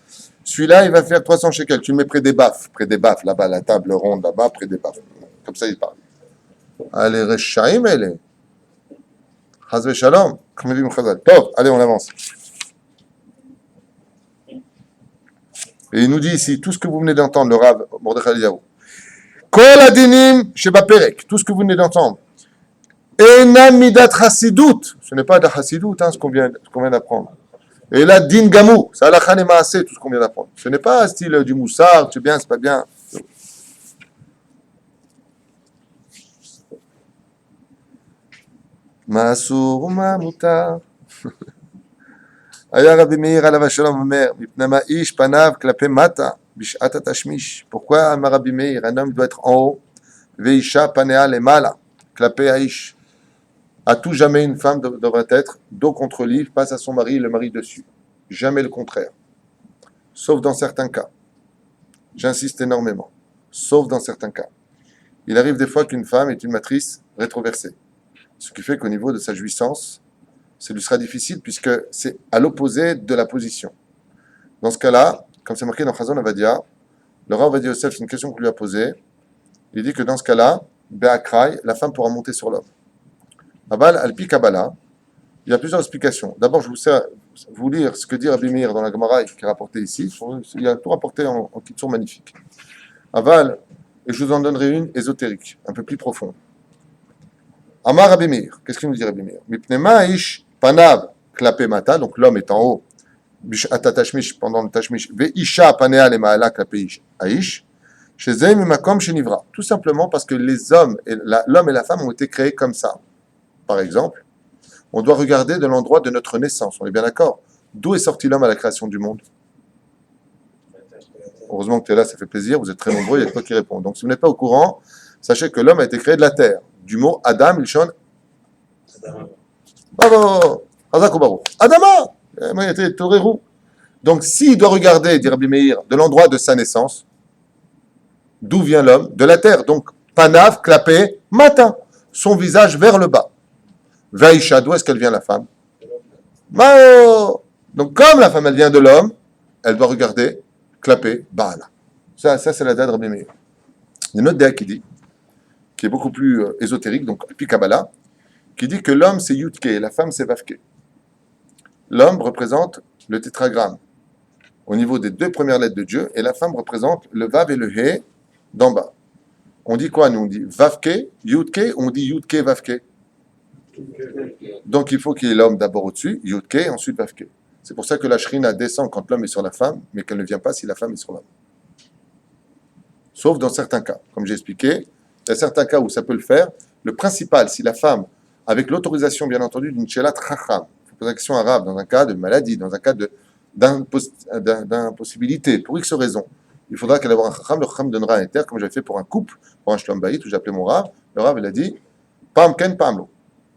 [SPEAKER 1] Celui-là, il va faire 300 shekels, tu le mets près des baffes, là-bas, la table ronde là-bas, près des baffes. Comme ça, il parle. Allez, Rechaim, elle est. Hazve Shalom, comme dit Mouchazal. Top, allez, on avance. Et il nous dit ici, tout ce que vous venez d'entendre, le Rav Mordechai Eliyahu. Kol adinim shebaperek, tout ce que vous venez d'entendre. Enam midat hasidut, ce n'est pas de hasidut, ce qu'on vient d'apprendre. Et là, din gamou, ça halakha ne maaseh, tout ce qu'on vient d'apprendre. Ce n'est pas un style du moussard, c'est bien, c'est pas bien. Ma'asur ma mutar. היה רבי מאיר עליו השלום אומר, מפני מה איש פניו כלפי מטה בשעת התשמיש. Pourquoi Rabbi Meir, un homme doit être en haut, ואישה פניה למעלה, כלפי האיש. À tout jamais une femme devrait être dos contre lit, face à son mari et le mari dessus. Jamais le contraire. Sauf dans certains cas. J'insiste énormément. Sauf dans certains cas. Il arrive des fois qu'une femme est une matrice rétroversée. Ce qui fait qu'au niveau de sa jouissance, ça lui sera difficile puisque c'est à l'opposé de la position. Dans ce cas-là, comme c'est marqué dans Chazon Avadia, le Rav Ovadia Yosef, c'est une question qu'on lui a posée. Il dit que dans ce cas-là, Be'akrai, la femme pourra monter sur l'homme. Aval, Alpi Kabbalah, il y a plusieurs explications. D'abord, je vous lire ce que dit Rabbi Meir dans la Gemara qui est rapporté ici. Il y a tout rapporté en kitsour magnifique. Aval, et je vous en donnerai une ésotérique, un peu plus profonde. Amar Rabbi Meir, qu'est-ce qu'il nous dit Rabbi Meir? Mipnema ish panav klapé mata, donc l'homme est en haut, bishata tashmish, pendant le tashmish, ve'isha panea lemaala klapé aish, chez Zem makom shenivra. Tout simplement parce que l'homme et la femme ont été créés comme ça. Par exemple, on doit regarder de l'endroit de notre naissance, on est bien d'accord? D'où est sorti l'homme à la création du monde? Heureusement que tu es là, ça fait plaisir, vous êtes très nombreux, il y a toi qui répond. Donc si vous n'êtes pas au courant, sachez que l'homme a été créé de la terre. Du mot Adam, il chante Bravo, Adama, Torerou. Donc, s'il doit regarder, dit Rabbi Meir, de l'endroit de sa naissance, d'où vient l'homme? De la terre. Donc, Panav, clapé, matin, son visage vers le bas. Vaïcha, d'où est-ce qu'elle vient la femme? Mao. Donc, comme la femme, elle vient de l'homme, elle doit regarder, clapé, Baala. Ça c'est la date de Rabbi Meir. Il y a une autre date qui est beaucoup plus ésotérique, donc puis Kabbalah, qui dit que l'homme c'est Yudke, la femme c'est Vavke. l'homme représente le tétragramme au niveau des deux premières lettres de Dieu, et la femme représente le Vav et le He d'en bas. On dit quoi, nous? On dit Vavke, Yudke, ou on dit Yudke, Vavke? Donc il faut qu'il y ait l'homme d'abord au-dessus, Yudke, et ensuite Vavke. C'est pour ça que la Shrina descend quand l'homme est sur la femme, mais qu'elle ne vient pas si la femme est sur l'homme. Sauf dans certains cas. Comme j'ai expliqué, il y a certains cas où ça peut le faire. Le principal, si la femme, avec l'autorisation bien entendu d'une Chelat Chacham, il faut poser la question arabe, dans un cas de maladie, dans un cas d'impossibilité, pour X raisons, il faudra qu'elle ait un Chacham, le Chacham donnera un éther, comme j'avais fait pour un couple, pour un Shlom Bayit, où j'ai appelé mon Rav, le Rav, il a dit, Pam Ken Pam Lo.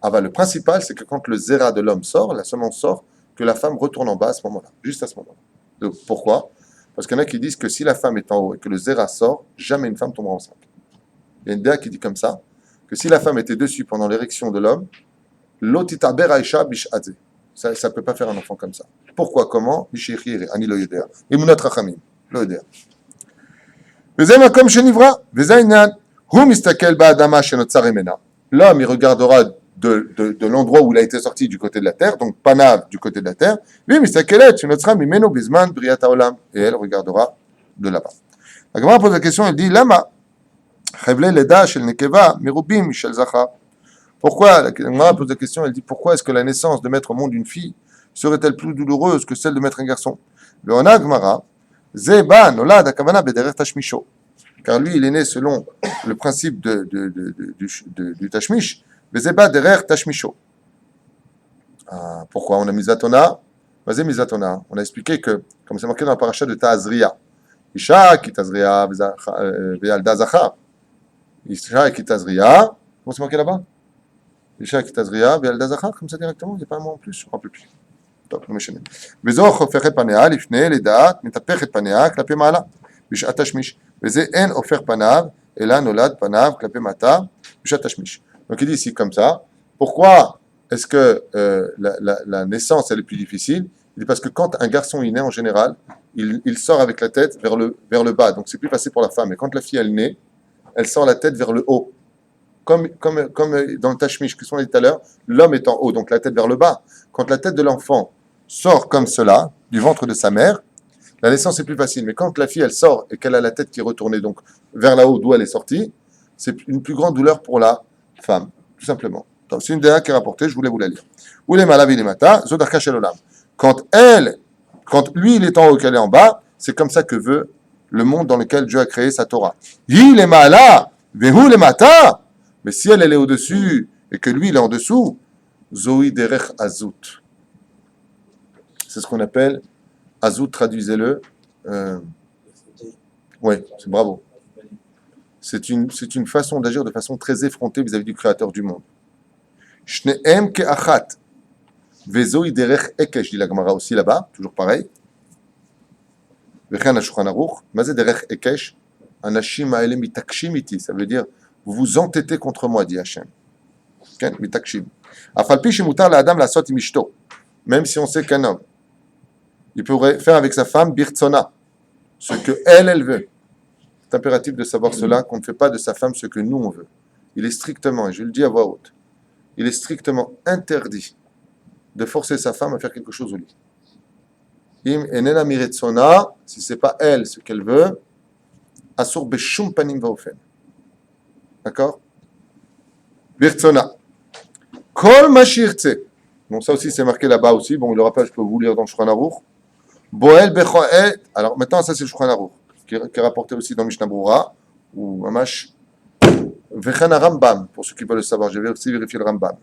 [SPEAKER 1] Ah bah, le principal, c'est que quand le Zera de l'homme sort, la semence sort, que la femme retourne en bas à ce moment-là, juste à ce moment-là. Donc, pourquoi? Parce qu'il y en a qui disent que si la femme est en haut et que le Zera sort, jamais une femme tombera enceinte. Il y a une déa qui dit comme ça, que si la femme était dessus pendant l'érection de l'homme, l'otitaber aisha bishadze. Ça ne peut pas faire un enfant comme ça. Pourquoi? Comment? Mishechir, ani lo yodea. Emunat rachamim, lo yodea. Veze makom shenivra, veze inyan. Hu mistakel ba'adama shenotzar emena. L'homme, il regardera de l'endroit où il a été sorti du côté de la terre, donc panav du côté de la terre. Oui, mistakelet shenotzra mimeno bizman briat haolam. Et elle regardera de là-bas. La Gemara pose la question, elle dit, lama. Pourquoi, la Gemara pose la question, elle dit pourquoi est-ce que la naissance de mettre au monde une fille serait-elle plus douloureuse que celle de mettre un garçon? Car lui, il est né selon le principe du tashmish, pourquoi on a misatona? On a expliqué que, comme c'est marqué dans la paracha de Ta'azriya, Isha ki Ta'azriya ve'yalda zachar. Isha qui Tazria, comment c'est marqué là-bas? Isha qui Tazria, Be'alda Zachar, comme ça directement, il n'y a pas un mot en plus, je ne me rappelle plus. Top, le méchant. Bezoch, offert panea, l'ifne, les dates, metapech panea, clapé mala, bishat tashmish. Bezé en offert panav, et là, nolad panav, clapé mata, bishat tashmish. Donc il dit ici comme ça. Pourquoi est-ce que la naissance elle est plus difficile? Il dit parce que quand un garçon est né en général, il sort avec la tête vers le bas, donc c'est plus facile pour la femme. Et quand la fille elle naît, elle sort la tête vers le haut. Comme dans le tashmish, que sont dit tout à l'heure, l'homme est en haut, donc la tête vers le bas. Quand la tête de l'enfant sort comme cela, du ventre de sa mère, la naissance est plus facile. Mais quand la fille, elle sort et qu'elle a la tête qui est retournée donc vers là-haut d'où elle est sortie, c'est une plus grande douleur pour la femme, tout simplement. Donc, c'est une déa qui est rapportée, je voulais vous la lire. Ou les malavi les mata, zodarka shelolam. Quand lui, il est en haut et qu'elle est en bas, c'est comme ça que veut le monde dans lequel Dieu a créé sa Torah. Il est mala, vehu le mata. Mais si elle est au-dessus et que lui, il est en dessous, Zoï derech azout. C'est ce qu'on appelle azout, traduisez-le. Oui, c'est bravo. C'est une façon d'agir de façon très effrontée vis-à-vis du Créateur du monde. Shneem ke'achat. Vezoï derech ekesh, dit la Gemara aussi là-bas, toujours pareil. Vechan ha-Shulchan Aruch. Mazé derech ekesh. Anashim ha'elem mitakshim iti. Ça veut dire vous vous entêtez contre moi, dit Hachem. Mitakshim. Afalpi shemutar la'adam la'asot im ishto. Même si on sait qu'un homme, il pourrait faire avec sa femme birtsona, ce que elle veut. C'est impératif de savoir cela, qu'on ne fait pas de sa femme ce que nous on veut. Il est strictement, et je le dis à voix haute, il est strictement interdit de forcer sa femme à faire quelque chose au lit. Im enena miretsona, si c'est pas elle ce qu'elle veut, asur beshum panim vaofen. D'accord? Birtsona. Kol mashirtse. Bon, ça aussi, c'est marqué là-bas aussi. Bon, le rappel, je peux vous lire dans le Shulchan Aruch. Boel bechoet. Alors, maintenant, ça, c'est le Shulchan Aruch, qui est rapporté aussi dans Mishnah Brura, ou Mamash. Vechen Rambam, pour ceux qui veulent le savoir. Je vais aussi vérifier le Rambam.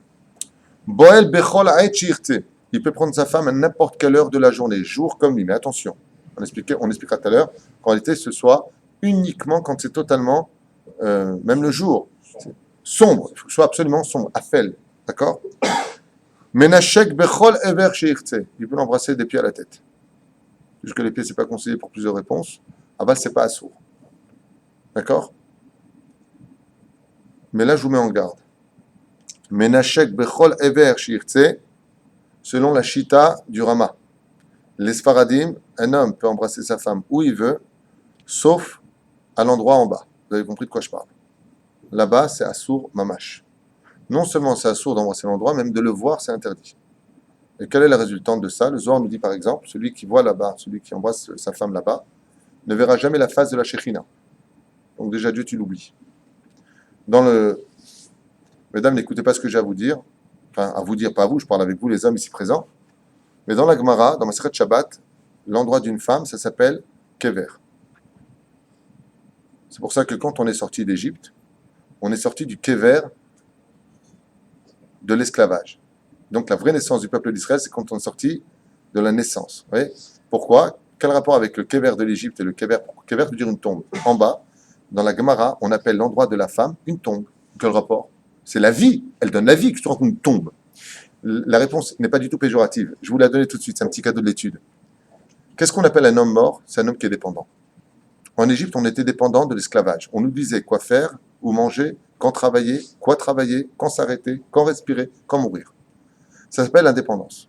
[SPEAKER 1] Boel bechol aet shirtse. Il peut prendre sa femme à n'importe quelle heure de la journée, jour comme nuit. Mais attention, on expliquera tout à l'heure qu'en réalité, ce soit uniquement quand c'est totalement, même le jour, sombre. Il faut que ce soit absolument sombre, afel. D'accord? Menachek bechol ever sheirtse. Il peut l'embrasser des pieds à la tête. Jusque les pieds, c'est pas conseillé pour plusieurs réponses. Aval, c'est pas assourd. D'accord? Mais là, je vous mets en garde. Menachek bechol ever sheirtse, selon la Shita du Rama. Les Sfaradim, un homme peut embrasser sa femme où il veut, sauf à l'endroit en bas. Vous avez compris de quoi je parle. Là-bas, c'est assourd mamash. Non seulement c'est assourd d'embrasser l'endroit, même de le voir, c'est interdit. Et quelle est la résultante de ça? Le Zohar nous dit par exemple, celui qui voit là-bas, celui qui embrasse sa femme là-bas, ne verra jamais la face de la Shekhinah. Donc déjà Dieu, tu l'oublies. Dans le... Mesdames, n'écoutez pas ce que j'ai à vous dire. Enfin, à vous dire, pas à vous, je parle avec vous les hommes ici présents. Mais dans la Gemara, dans Masechet Shabbat, l'endroit d'une femme, ça s'appelle Kever. C'est pour ça que quand on est sorti d'Égypte, on est sorti du Kever de l'esclavage. Donc la vraie naissance du peuple d'Israël, c'est quand on est sorti de la naissance. Vous voyez? Pourquoi? Quel rapport avec le Kever de l'Égypte et le Kever? Kever veut dire une tombe. En bas, dans la Gemara, on appelle l'endroit de la femme une tombe. Quel rapport? C'est la vie. Elle donne la vie que tu rencontres une tombe. La réponse n'est pas du tout péjorative. Je vous la donne tout de suite. C'est un petit cadeau de l'étude. Qu'est-ce qu'on appelle un homme mort? C'est un homme qui est dépendant. En Égypte, on était dépendant de l'esclavage. On nous disait quoi faire, où manger, quand travailler, quoi travailler, quand s'arrêter, quand respirer, quand mourir. Ça s'appelle l'indépendance.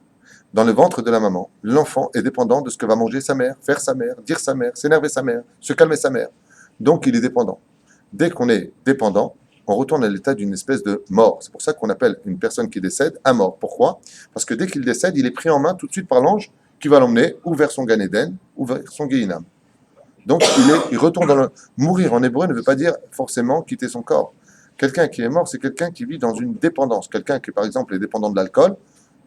[SPEAKER 1] Dans le ventre de la maman, l'enfant est dépendant de ce que va manger sa mère, faire sa mère, dire sa mère, s'énerver sa mère, se calmer sa mère. Donc il est dépendant. Dès qu'on est dépendant, on retourne à l'état d'une espèce de mort. C'est pour ça qu'on appelle une personne qui décède un mort. Pourquoi? Parce que dès qu'il décède, il est pris en main tout de suite par l'ange qui va l'emmener ou vers son Gan Eden ou vers son Gehinam. Donc il retourne dans le... Mourir en hébreu ne veut pas dire forcément quitter son corps. Quelqu'un qui est mort, c'est quelqu'un qui vit dans une dépendance. Quelqu'un qui, par exemple, est dépendant de l'alcool,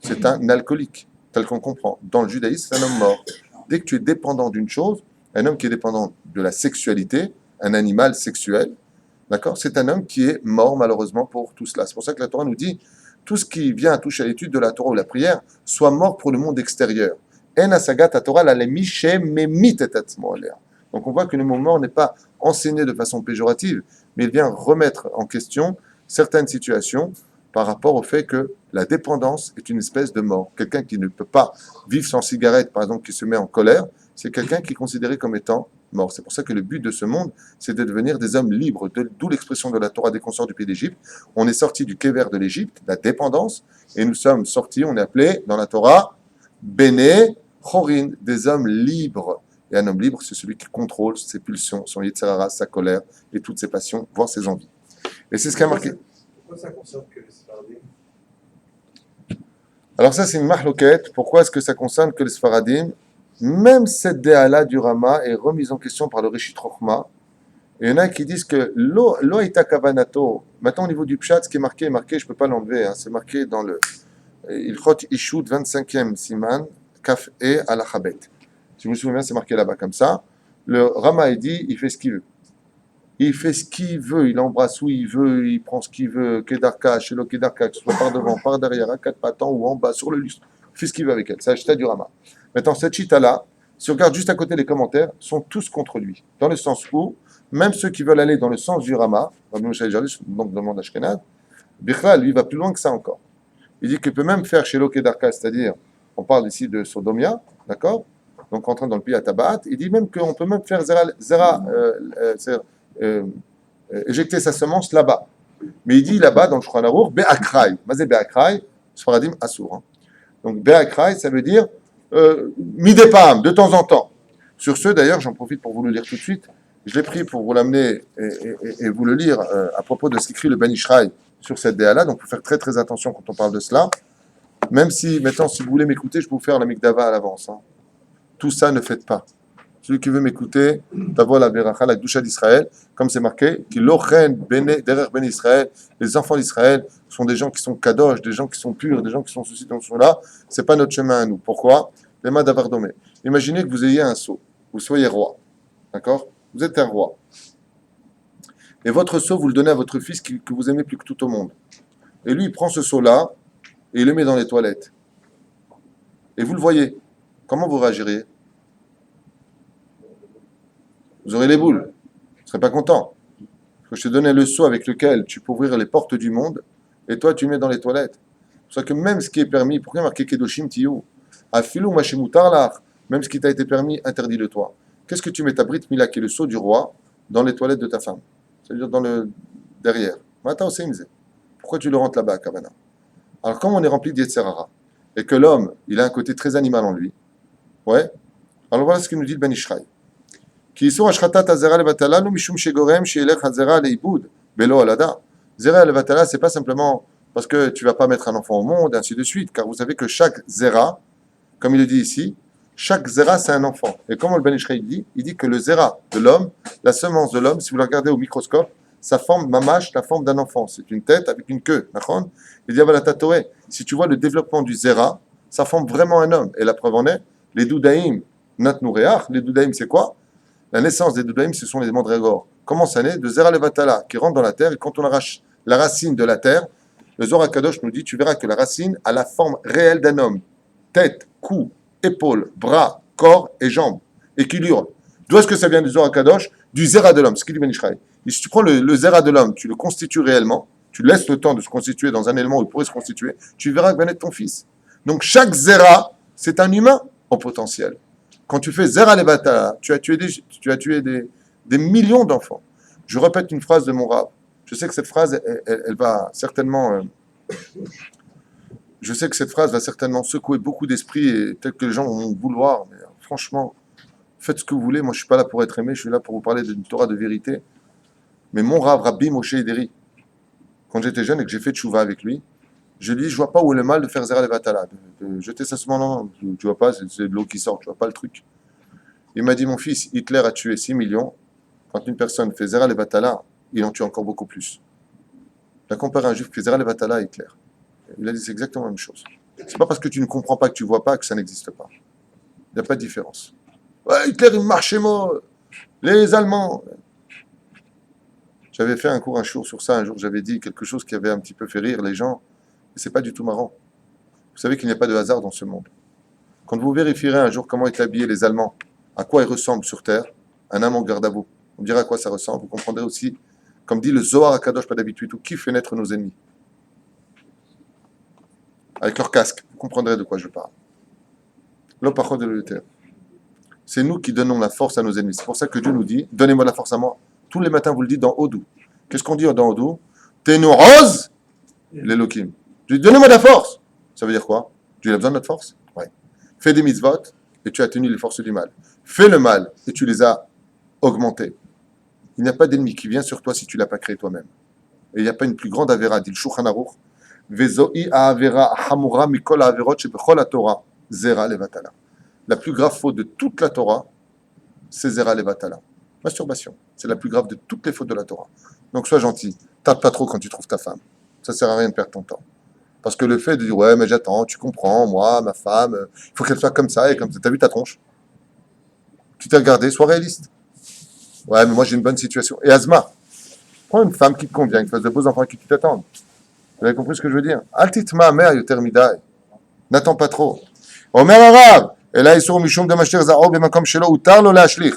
[SPEAKER 1] c'est un alcoolique, tel qu'on comprend. Dans le judaïsme, c'est un homme mort. Dès que tu es dépendant d'une chose, un homme qui est dépendant de la sexualité, un animal sexuel, d'accord, c'est un homme qui est mort malheureusement pour tout cela. C'est pour ça que la Torah nous dit, tout ce qui vient toucher à l'étude de la Torah ou la prière, soit mort pour le monde extérieur. En asagat Torah la lemishe memit et atzmo alea. Donc on voit que le mot mort n'est pas enseigné de façon péjorative, mais il vient remettre en question certaines situations par rapport au fait que la dépendance est une espèce de mort. Quelqu'un qui ne peut pas vivre sans cigarette, par exemple, qui se met en colère, c'est quelqu'un qui est considéré comme étant mort. C'est pour ça que le but de ce monde, c'est de devenir des hommes libres, d'où l'expression de la Torah dès qu'on sort du pays d'Égypte. On est sorti du Kever de l'Égypte, la dépendance, et nous sommes sortis, on est appelé dans la Torah, Béné Chorin, des hommes libres. Et un homme libre, c'est celui qui contrôle ses pulsions, son Yetzirara, sa colère et toutes ses passions, voire ses envies. Et c'est ce qui a marqué.
[SPEAKER 2] Pourquoi ça concerne que les Sfaradim?
[SPEAKER 1] Alors ça, c'est une mahloquette. Pourquoi est-ce que ça concerne que les Sfaradim? Même cette déhala du Rama est remise en question par le Rishit Chochma. Et il y en a qui disent que lo ita kavanato. Maintenant, au niveau du pshat, ce qui est marqué, je ne peux pas l'enlever. Hein, c'est marqué dans le Ilchot Ishut 25e Siman, Kaf E Alachabet. Si je me souviens bien, c'est marqué là-bas comme ça. Le Rama, il dit, il fait ce qu'il veut. Il fait ce qu'il veut, il embrasse où il veut, il prend ce qu'il veut, Kedarka, chez le Kedarka, que ce soit par devant, par derrière, à quatre pattes, ou en bas, sur le lustre. Il fait ce qu'il veut avec elle. C'est la chita du Rama. Maintenant, cette chita-là, si on regarde juste à côté les commentaires, sont tous contre lui. Dans le sens où, même ceux qui veulent aller dans le sens du Rama, donc demande Ashkenaz, Bichra, lui, va plus loin que ça encore. Il dit qu'il peut même faire chez le Kedarka, c'est-à-dire, on parle ici de Sodomia, d'accord? Donc, entrant dans le pays à Tabat, il dit même qu'on peut même faire éjecter sa semence là-bas. Mais il dit là-bas, dans le Shulchan Aruch, Be'akrai. Mazé Be'akrai, Sfaradim Assour. Donc, Be'akrai, ça veut dire Midepam, de temps en temps. Sur ce, d'ailleurs, j'en profite pour vous le lire tout de suite. Je l'ai pris pour vous l'amener et vous le lire à propos de ce qu'écrit le Ben Ishraï sur cette déa-là. Donc, il faut faire très très attention quand on parle de cela. Même si, maintenant, si vous voulez m'écouter, je peux vous faire la mikdava à l'avance. Hein. Tout ça, ne faites pas. Celui qui veut m'écouter, t'avoue la beracha, la doucha d'Israël, comme c'est marqué, qui l'ochen derrière ben Israël, les enfants d'Israël sont des gens qui sont kadosh, des gens qui sont purs, des gens qui sont ceci, donc sont là. C'est pas notre chemin à nous. Pourquoi? Les mains d'avardomé. Imaginez que vous ayez un sceau, vous soyez roi, d'accord? Vous êtes un roi. Et votre sceau, vous le donnez à votre fils que vous aimez plus que tout au monde. Et lui, il prend ce sceau-là et il le met dans les toilettes. Et vous le voyez. Comment vous réagiriez? Vous aurez les boules. Vous ne serez pas content. Parce que je te donnais le seau avec lequel tu peux ouvrir les portes du monde, et toi, tu mets dans les toilettes. C'est pour ça que même ce qui est permis, pourquoi marqué Kedoshim Tiyu? Afilou Mashimutar Lach, même ce qui t'a été permis, interdit de toi. Qu'est-ce que tu mets ta Brit Mila, qui est le sceau du roi, dans les toilettes de ta femme? C'est-à-dire dans le derrière. Pourquoi tu le rentres là-bas, Kavana? Alors, comme on est rempli d'Yetzerara, et que l'homme, il a un côté très animal en lui, ouais, alors voilà ce que nous dit le Ben Ishraï. כי איסור השחתת הזרע לבטלה לא משום שגורם שילך הזרע לאיבוד בלא הולדה. זרע לבטלה, c'est pas simplement parce que tu ne vas pas mettre un enfant au monde, et ainsi de suite. Car vous savez que chaque zéra, comme il le dit ici, chaque zéra, c'est un enfant. Et comment le Ben Ish Chai dit? Il dit que le zéra de l'homme, la semence de l'homme, si vous la regardez au microscope, ça forme, mamache, la forme d'un enfant. C'est une tête avec une queue. D'accord? Il dit, voilà, Tatoé, si tu vois le développement du zéra, ça forme vraiment un homme. Et la preuve en est, les doudaïm, nat nouréach, les doudaïm, c'est quoi? La naissance des doudaïm, ce sont les mandrégores. Comment ça naît? De zéra levatala, qui rentre dans la terre, et quand on arrache la racine de la terre, le Zohar Kadosh nous dit, tu verras que la racine a la forme réelle d'un homme. Tête, cou, épaules, bras, corps et jambes. Et qu'il hurle. D'où est-ce que ça vient du Zohar Kadosh? Du zéra de l'homme, ce qu'il dit Ben Ish Chai. Et si tu prends le zéra de l'homme, tu le constitues réellement, tu laisses le temps de se constituer dans un élément où il pourrait se constituer, tu verras que va naître ton fils. Donc chaque zéra, c'est un humain en potentiel. Quand tu fais zéra levatala, tu as tué des millions d'enfants. Je répète une phrase de mon Rav. Je sais que cette phrase, elle va certainement... je sais que cette phrase va certainement secouer beaucoup d'esprits et peut-être que les gens vont vouloir, mais franchement, faites ce que vous voulez. Moi, je ne suis pas là pour être aimé, je suis là pour vous parler d'une Torah de vérité. Mais mon Rav, Rabbi Moshe Ederi, quand j'étais jeune et que j'ai fait tchouva avec lui, je lui dis, je vois pas où est le mal de faire zéra levatala, de jeter ça seulement, tu vois pas, c'est de l'eau qui sort, tu vois pas le truc. Il m'a dit, mon fils, Hitler a tué 6 millions. Quand une personne fait zéra levatala, il en tue encore beaucoup plus. Il a comparé un juif qui fait zéra levatala à Hitler. Il a dit, c'est exactement la même chose. C'est pas parce que tu ne comprends pas que tu vois pas que ça n'existe pas. Il n'y a pas de différence. Ouais, Hitler, il marchait mort. Les Allemands. J'avais fait un cours un jour sur ça. Un jour, j'avais dit quelque chose qui avait un petit peu fait rire les gens. Et c'est pas du tout marrant. Vous savez qu'il n'y a pas de hasard dans ce monde. Quand vous vérifierez un jour comment étaient habillés les Allemands, à quoi ils ressemblent sur Terre, un homme en garde à vous, on dira à quoi ça ressemble. Vous comprendrez aussi, comme dit le Zohar HaKadosh, pas d'habitude, qui fait naître nos ennemis. Avec leur casque, vous comprendrez de quoi je parle. L'opachot de l'Éther. C'est nous qui donnons la force à nos ennemis. C'est pour ça que Dieu nous dit, donnez-moi la force à moi. Tous les matins, vous le dites dans Odou. Qu'est-ce qu'on dit dans Odou? Tenu rose, l'Elohim. Je dis, donnez-moi de la force. Ça veut dire quoi? Dieu a besoin de notre force? Ouais. Fais des mitzvot et tu as tenu les forces du mal. Fais le mal et tu les as augmentées. Il n'y a pas d'ennemi qui vient sur toi si tu ne l'as pas créé toi-même. Et il n'y a pas une plus grande avéra, dit le Shulchan Aruch. Vezoi avera hamura mikol averot shebechol haTorah zera levatala. La plus grave faute de toute la Torah, c'est zera levatala. Masturbation. C'est la plus grave de toutes les fautes de la Torah. Donc sois gentil. Tape pas trop quand tu trouves ta femme. Ça ne sert à rien de perdre ton temps. Parce que le fait de dire, ouais, mais j'attends, tu comprends, moi, ma femme, il faut qu'elle soit comme ça et comme ça. T'as vu ta tronche? Tu t'es regardé, sois réaliste. Ouais, mais moi j'ai une bonne situation. Et Azma, prends une femme qui te convient, qui fasse de beaux enfants qui t'attendent. Vous avez compris ce que je veux dire? Altitma mère yoter midai. N'attends pas trop. Omer Arav, et là, ils sont mishum de mashir za'o b'makom shelo utar lo la'ashlich.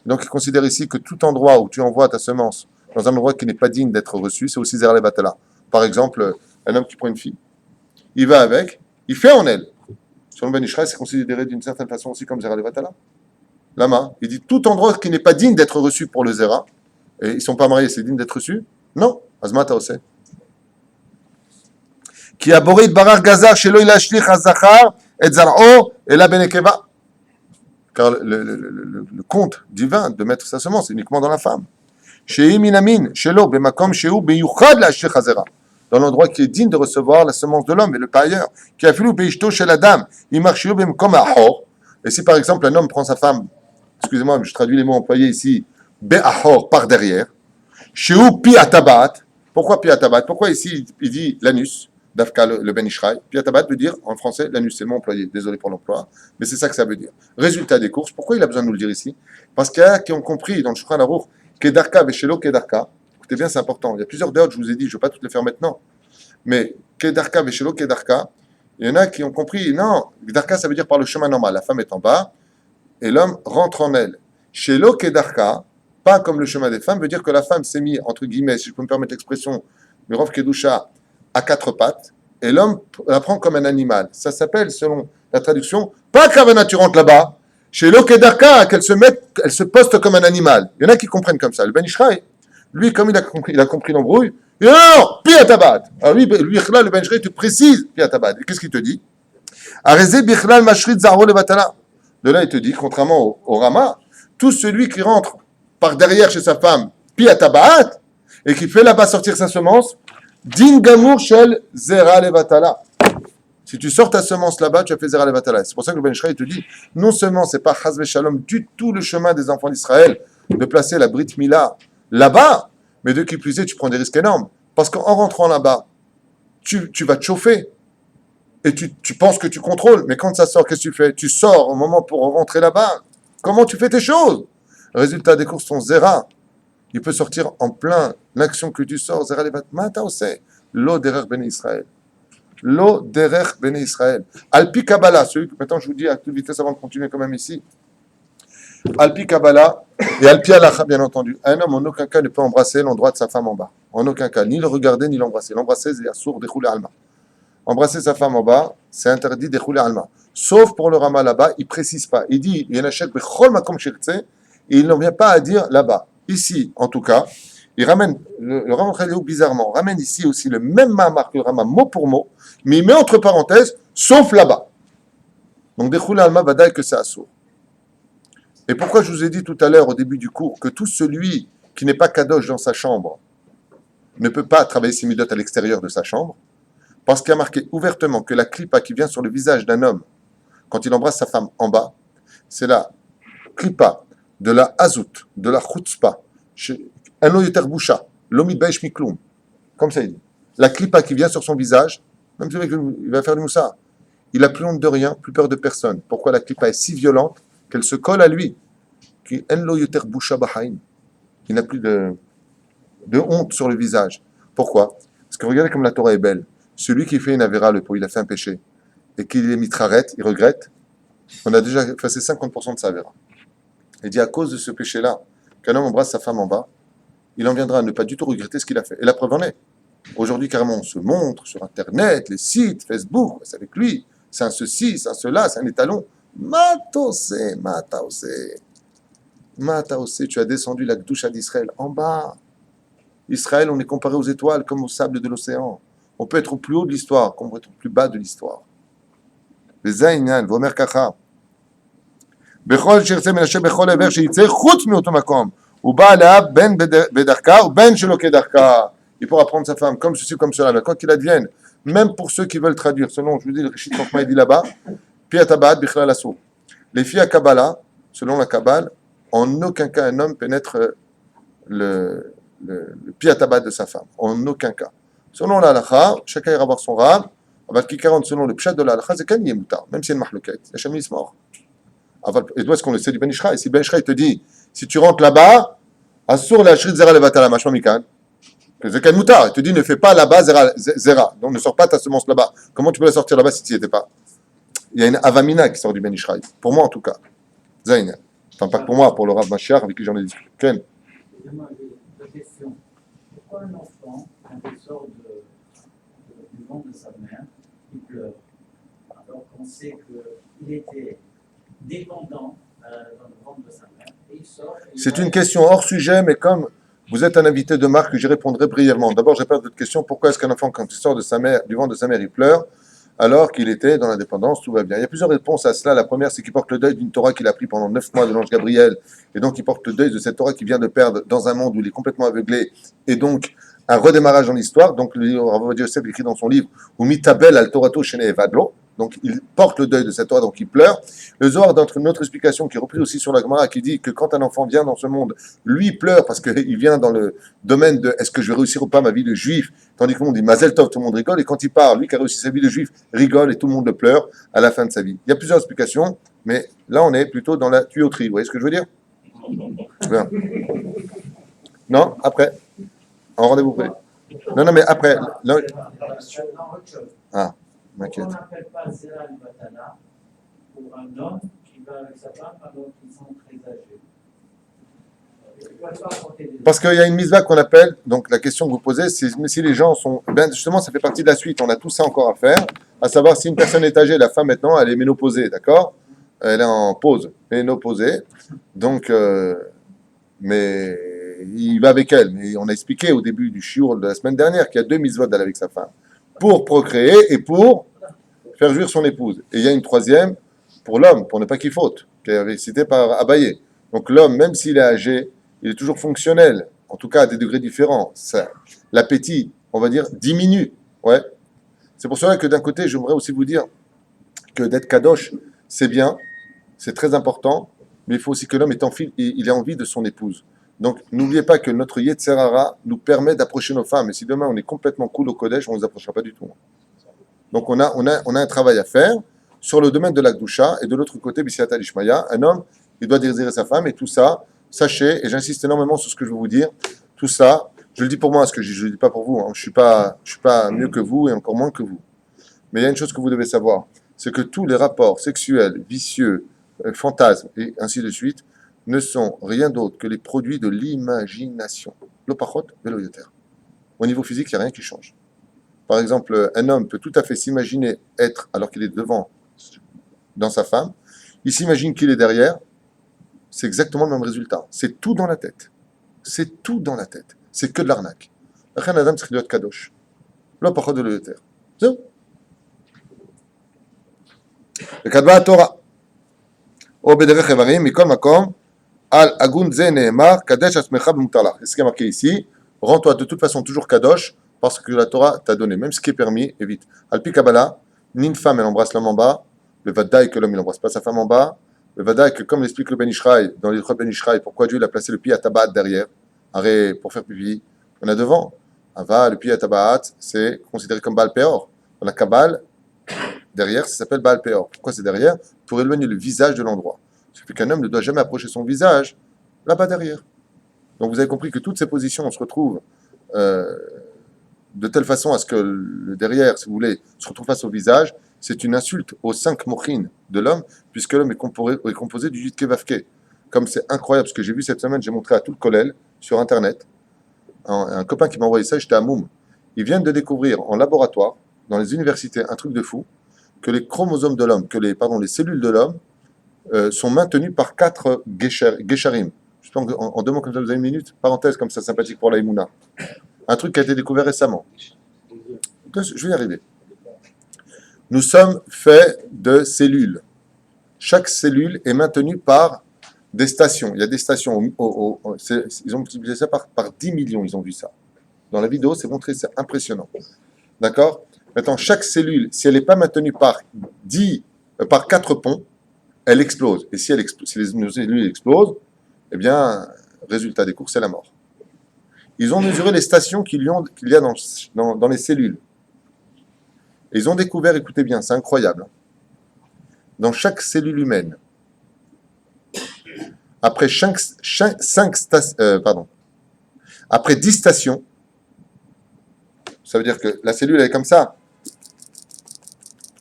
[SPEAKER 1] Donc, il considère ici que tout endroit où tu envoies ta semence dans un endroit qui n'est pas digne d'être reçu, c'est aussi zera levatala. Par exemple, un homme qui prend une fille, il va avec, il fait en elle. Selon Ben Ish Chai, c'est considéré d'une certaine façon aussi comme zera levatala. Lama, il dit tout endroit qui n'est pas digne d'être reçu pour le zera, et ils ne sont pas mariés, c'est digne d'être reçu? Non. Azma taoseh. Qui a boré barar gazar shelo il ashlich hazachar et zar'o et la benekeva. Car le compte divin de mettre sa semence c'est uniquement dans la femme. Shei minamin shelo bemakom sheu beyuchad la ashlich hazera. Dans l'endroit qui est digne de recevoir la semence de l'homme et le pas ailleurs. Qui a filu beishto chez la dame. Il marche comme ahor. Et si par exemple un homme prend sa femme, excusez-moi, je traduis les mots employés ici, be'ahor par derrière. Sheu pi atabat. Pourquoi pi atabat? Pourquoi ici il dit l'anus? Dafka le Ben Ish Chai. Piatabat veut dire, en français, l'anus, c'est le mot employé. Désolé pour l'emploi, mais c'est ça que ça veut dire. Résultat des courses, pourquoi il a besoin de nous le dire ici? Parce qu'il y a qui ont compris dans le Shulchan Aruch, Kedarka Veshelo Kedarka. Écoutez bien, c'est important. Il y a plusieurs dehors, je vous ai dit, je ne vais pas toutes les faire maintenant. Mais Kedarka Veshelo Kedarka, il y en a qui ont compris, non, Kedarka, ça veut dire par le chemin normal. La femme est en bas et l'homme rentre en elle. Shelo Kedarka, pas comme le chemin des femmes, veut dire que la femme s'est mise, entre guillemets, si je peux me permettre l'expression, Mirov Kedusha, à quatre pattes, et l'homme la prend comme un animal. Ça s'appelle, selon la traduction, pas qu'Avana tu rentres là-bas, chez l'Okedarka, qu'elle se poste comme un animal. Il y en a qui comprennent comme ça. Le Ben Ish Chai, lui, comme il a compris l'embrouille, il dit non, piatabat. Alors lui, là, le Ben Ish Chai te précise piatabat. Et qu'est-ce qu'il te dit? Arezé bichlal mashrit zaro levatala. De là, il te dit, contrairement au Rama, tout celui qui rentre par derrière chez sa femme, piatabat, et qui fait là-bas sortir sa semence, Din gamour shel zera levatala. Si tu sors ta semence là-bas, tu as fait zera levatala. C'est pour ça que le Ben Ishraï te dit, non seulement c'est pas chas shalom du tout le chemin des enfants d'Israël de placer la Brit Mila là-bas, mais de qui plus est, tu prends des risques énormes. Parce qu'en rentrant là-bas, tu vas te chauffer. Et tu penses que tu contrôles, mais quand ça sort, qu'est-ce que tu fais? Tu sors au moment pour rentrer là-bas. Comment tu fais tes choses? Résultat des courses, ton zera, il peut sortir en plein l'action que tu sors. Zera levat mata osé. Lo derer bene Israël. Lo derer bene Israël. Alpi Kabbalah, celui que maintenant je vous dis à toute vitesse avant de continuer quand même ici. Alpi Kabbalah et Alpi Halacha, bien entendu. Un homme en aucun cas ne peut embrasser l'endroit de sa femme en bas. En aucun cas. Ni le regarder, ni l'embrasser. L'embrasser, c'est assour de roule alma. Embrasser sa femme en bas, c'est interdit de rouler alma. Sauf pour le Rama là-bas, il ne précise pas. Il dit, il y en a chaque bechol makom shirtse, et il n'en vient pas à dire là-bas. Ici, en tout cas, il ramène, le Rama Khalilou, bizarrement, ramène ici aussi le même Mahamar que le Rama, mot pour mot, mais il met entre parenthèses, sauf là-bas. Donc, des rouler alma, badaï que c'est assour. Et pourquoi je vous ai dit tout à l'heure, au début du cours, que tout celui qui n'est pas kadosh dans sa chambre ne peut pas travailler ses midotes à l'extérieur de sa chambre? Parce qu'il y a marqué ouvertement que la clipa qui vient sur le visage d'un homme, quand il embrasse sa femme en bas, c'est la clipa de la azout, de la chutzpa, un oyoter boucha, l'omid baesh mikloum. Comme ça, il dit. La clipa qui vient sur son visage, même si il va faire du moussa, il n'a plus honte de rien, plus peur de personne. Pourquoi la clipa est si violente qu'elle se colle à lui? Qui en l'oyoter boucha bahaim. Il n'a plus de honte sur le visage. Pourquoi? Parce que regardez comme la Torah est belle. Celui qui fait une avéra, il a fait un péché, et qu'il est mitraret, il regrette, on a déjà effacé 50% de sa avéra. Il dit à cause de ce péché-là, qu'un homme embrasse sa femme en bas, il en viendra à ne pas du tout regretter ce qu'il a fait. Et la preuve en est. Aujourd'hui, carrément, on se montre sur Internet, les sites, Facebook, c'est avec lui, c'est un ceci, c'est un cela, c'est un étalon. Mataosé, tu as descendu la Gdusha d'Israël en bas. Israël, on est comparé aux étoiles comme au sable de l'océan. On peut être au plus haut de l'histoire, comme on peut être au plus bas de l'histoire. Les Aïnyan, Vomer Kacha. Bechol Shirse Menashe Bechol Ever Sheitze, Chutz Miotomakom. Ou Baala Ben Bedarka, ou Ben Sheloke Darka. Il pourra prendre sa femme comme ceci, comme cela. Mais quand il advienne, même pour ceux qui veulent traduire, selon, je vous dis, le Rishit Chochma, il dit là-bas, Piatabat Bichlal Assour. Les filles à Kabbalah, selon la Kabbale, en aucun cas un homme pénètre le Piatabat de sa femme. En aucun cas. Selon la halakha, chacun ira voir son rab. Avec qui 40 selon le pshat de la halakha, c'est qu'il y a moutar, même si il y a une mahlouket. Hacham est mort. Et d'où est-ce qu'on le sait du Ben Ishraï? Si Ben Ishraï te dit, si tu rentres là-bas, assur la shrit zera levatala mashma mikan, c'est qu'il moutar. Il te dit, ne fais pas là-bas zera. Donc ne sors pas ta semence là-bas. Comment tu peux la sortir là-bas si tu n'y étais pas? Il y a une avamina qui sort du Ben Ishraï. Pour moi en tout cas. Zayn. Enfin, pas pour moi, pour le Rav Mashiach avec qui j'en ai discuté. Ken.
[SPEAKER 3] Excusez-moi, j'ai deux questions. Pourquoi un enfant, quand il sort du ventre de sa mère, il pleure? Alors qu'on sait qu'il était dépendant dans le ventre de sa mère, et il sort. Et
[SPEAKER 1] C'est une question hors sujet, mais comme vous êtes un invité de marque, j'y répondrai brièvement. D'abord, je réponds à votre question. Pourquoi est-ce qu'un enfant, quand il sort de sa mère, du ventre de sa mère, il pleure alors qu'il était dans l'indépendance, tout va bien? Il y a plusieurs réponses à cela. La première, c'est qu'il porte le deuil d'une Torah qu'il a pris pendant 9 mois de l'ange Gabriel. Et donc, il porte le deuil de cette Torah qu'il vient de perdre dans un monde où il est complètement aveuglé. Et donc, un redémarrage dans l'histoire. Donc, le Rav Yosef écrit dans son livre, ou mitabel al Torato shene evadlo. Donc, il porte le deuil de cette Torah, donc il pleure. Le Zohar, dans une autre explication qui est reprise aussi sur la Gemara, qui dit que quand un enfant vient dans ce monde, lui il pleure parce qu'il vient dans le domaine de est-ce que je vais réussir ou pas ma vie de juif, tandis que le monde dit Mazel Tov, tout le monde rigole, et quand il part, lui qui a réussi sa vie de juif, rigole et tout le monde le pleure à la fin de sa vie. Il y a plusieurs explications, mais là on est plutôt dans la tuyauterie. Vous voyez ce que je veux dire? Bien. Non, après. En rendez-vous près. Non, mais après. Là... Ah.
[SPEAKER 3] Pourquoi on n'appelle pas Zera al-Batana pour un homme qui va avec sa femme alors qu'ils sont très âgés?
[SPEAKER 1] Parce qu'il y a une misva qu'on appelle, donc la question que vous posez, c'est si les gens sont. Ben justement, ça fait partie de la suite, on a tout ça encore à faire, à savoir si une personne est âgée, la femme maintenant, elle est ménopausée, d'accord? Elle est en pause, ménopausée, donc, mais il va avec elle. Mais on a expliqué au début du shiur de la semaine dernière qu'il y a deux misvot d'aller avec sa femme, pour procréer et pour faire jouir son épouse. Et il y a une troisième pour l'homme, pour ne pas qu'il faute, qui est citée par Abaye. Donc l'homme, même s'il est âgé, il est toujours fonctionnel, en tout cas à des degrés différents. L'appétit on va dire, diminue. Ouais. C'est pour cela que d'un côté, j'aimerais aussi vous dire que d'être kadosh, c'est bien, c'est très important, mais il faut aussi que l'homme il ait envie de son épouse. Donc, n'oubliez pas que notre Yetzer Hara nous permet d'approcher nos femmes. Et si demain on est complètement cool au Kodesh, on ne les approchera pas du tout. Donc, on a un travail à faire sur le domaine de la Gdusha. Et de l'autre côté, B'Siyata Lishmaya, un homme, il doit désirer sa femme. Et tout ça, sachez, et j'insiste énormément sur ce que je vais vous dire, tout ça, je le dis pour moi, ce que je ne le dis pas pour vous. Hein. Je ne suis pas mieux que vous et encore moins que vous. Mais il y a une chose que vous devez savoir, c'est que tous les rapports sexuels, vicieux, fantasmes et ainsi de suite, ne sont rien d'autre que les produits de l'imagination. L'opachot et l'oyoter. Au niveau physique, il n'y a rien qui change. Par exemple, un homme peut tout à fait s'imaginer être, alors qu'il est devant, dans sa femme, il s'imagine qu'il est derrière, c'est exactement le même résultat. C'est tout dans la tête. C'est tout dans la tête. C'est que de l'arnaque. Rien Adam Tzriot Kadosh. L'opachot et l'oyoter. C'est tout. וכתבה התורה, או בדרך איברים, מכל מקום, על הגון זה נאמר, קדש עצמך במותר לך. C'est ce qui est marqué ici, rends-toi de toute façon toujours kadosh, parce que la Torah t'a donné, même ce qui est permis, évite. Al-Pi Kabbalah, ni une femme elle embrasse l'homme en bas, le Vadaï que l'homme il n'embrasse pas sa femme en bas, le Vadaï que comme l'explique le Ben Ishraï, dans les Ben Ishraï, pourquoi Dieu il a placé le pied à tabaat derrière, arrêt pour faire pipi, on a devant. Ava, le pied à tabaat, c'est considéré comme Baal Peor. Dans la Kabbale, derrière, ça s'appelle Baal Peor. Pourquoi c'est derrière? Pour éloigner le visage de l'endroit. Ce qui fait qu'un homme ne doit jamais approcher son visage là-bas derrière. Donc vous avez compris que toutes ces positions, on se retrouve de telle façon à ce que le derrière, si vous voulez, se retrouve face au visage. C'est une insulte aux 5 mochines de l'homme, puisque l'homme est composé du Yud Kevavke. Comme c'est incroyable, ce que j'ai vu cette semaine, j'ai montré à tout le collèle sur Internet. Un copain qui m'a envoyé ça, j'étais à Moum. Ils viennent de découvrir en laboratoire, dans les universités, un truc de fou, que les chromosomes de l'homme, les cellules de l'homme, sont maintenues par 4 gesharim. Je pense qu'en 2 mots comme ça, vous avez une minute. Parenthèse comme ça, sympathique pour la Emouna. Un truc qui a été découvert récemment. Je vais y arriver. Nous sommes faits de cellules. Chaque cellule est maintenue par des stations. Il y a des stations. Ils ont multiplié ça par 10 millions. Ils ont vu ça. Dans la vidéo, c'est montré, c'est impressionnant. D'accord? Maintenant, chaque cellule, si elle n'est pas maintenue par 4 ponts, elle explose. Et si nos cellules explosent, eh bien, résultat des courses, c'est la mort. Ils ont mesuré les stations qu'il y a dans les cellules. Et ils ont découvert, écoutez bien, c'est incroyable, dans chaque cellule humaine, après 10 stations, ça veut dire que la cellule elle est comme ça.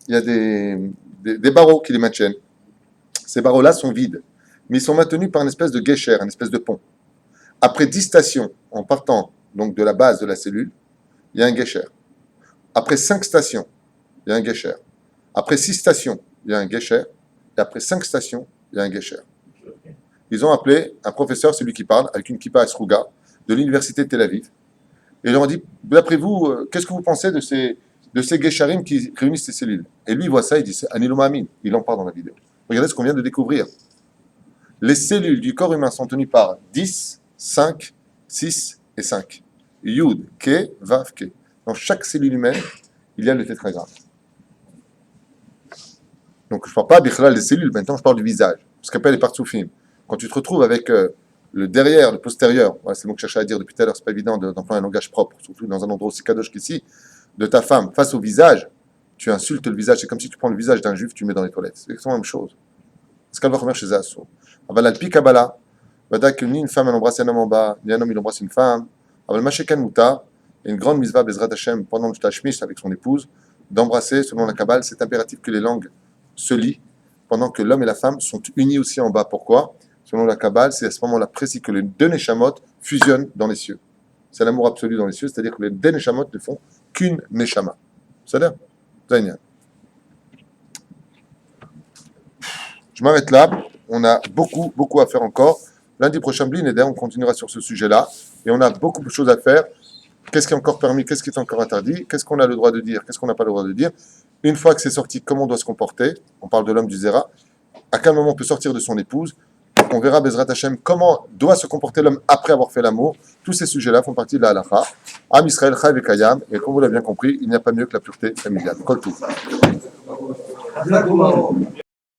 [SPEAKER 1] Il y a des barreaux qui les maintiennent. Ces barreaux-là sont vides, mais ils sont maintenus par une espèce de gesher, une espèce de pont. Après 10 stations, en partant donc de la base de la cellule, il y a un gesher. Après 5 stations, il y a un gesher. Après 6 stations, il y a un gesher. Et après 5 stations, il y a un gesher. Ils ont appelé un professeur, celui qui parle, avec une kippa esruga, de l'université de Tel Aviv. Et ils leur ont dit, d'après vous, qu'est-ce que vous pensez de ces gesharim qui réunissent ces cellules? Et lui, il voit ça, il dit, c'est Aniloma Amin. Il en parle dans la vidéo. Regardez ce qu'on vient de découvrir. Les cellules du corps humain sont tenues par 10, 5, 6 et 5. Yud, Ke, Vav, Ke. Dans chaque cellule humaine, il y a le tétragramme. Donc je ne parle pas bichlal des cellules, maintenant je parle du visage. Ce qu'on appelle les partsoufim. Quand tu te retrouves avec le derrière, le postérieur, voilà, c'est le mot que je cherchais à dire depuis tout à l'heure, c'est pas évident d'employer un langage propre, surtout dans un endroit aussi kadosh qu'ici, de ta femme face au visage, tu insultes le visage. C'est comme si tu prends le visage d'un juif, tu le mets dans les toilettes. C'est exactement la même chose. C'est qu'elle va remettre chez Asso. Aval al-pi Kabbalah, vada que ni une femme elle embrasse un homme en bas, ni un homme il embrasse une femme. Aval mashekan muta, une grande misva bezrat Hashem pendant le tashmish avec son épouse, d'embrasser, selon la Kabbale, c'est impératif que les langues se lient pendant que l'homme et la femme sont unis aussi en bas. Pourquoi? Selon la Kabbale, c'est à ce moment-là précis que les 2 neshamot fusionnent dans les cieux. C'est l'amour absolu dans les cieux, c'est-à-dire que les 2 neshamot ne font qu'une neshama. C'est-à-dire, je m'arrête là. On a beaucoup à faire encore. Lundi prochain, Blinéder, on continuera sur ce sujet-là. Et on a beaucoup de choses à faire. Qu'est-ce qui est encore permis? Qu'est-ce qui est encore interdit? Qu'est-ce qu'on a le droit de dire? Qu'est-ce qu'on n'a pas le droit de dire? Une fois que c'est sorti, comment on doit se comporter? On parle de l'homme du Zéra. À quel moment on peut sortir de son épouse? Donc on verra Bezrat Hashem comment doit se comporter l'homme après avoir fait l'amour. Tous ces sujets-là font partie de la halakha. Am Israël Chai Vekayam, et comme vous l'avez bien compris, il n'y a pas mieux que la pureté familiale. Kol Tov.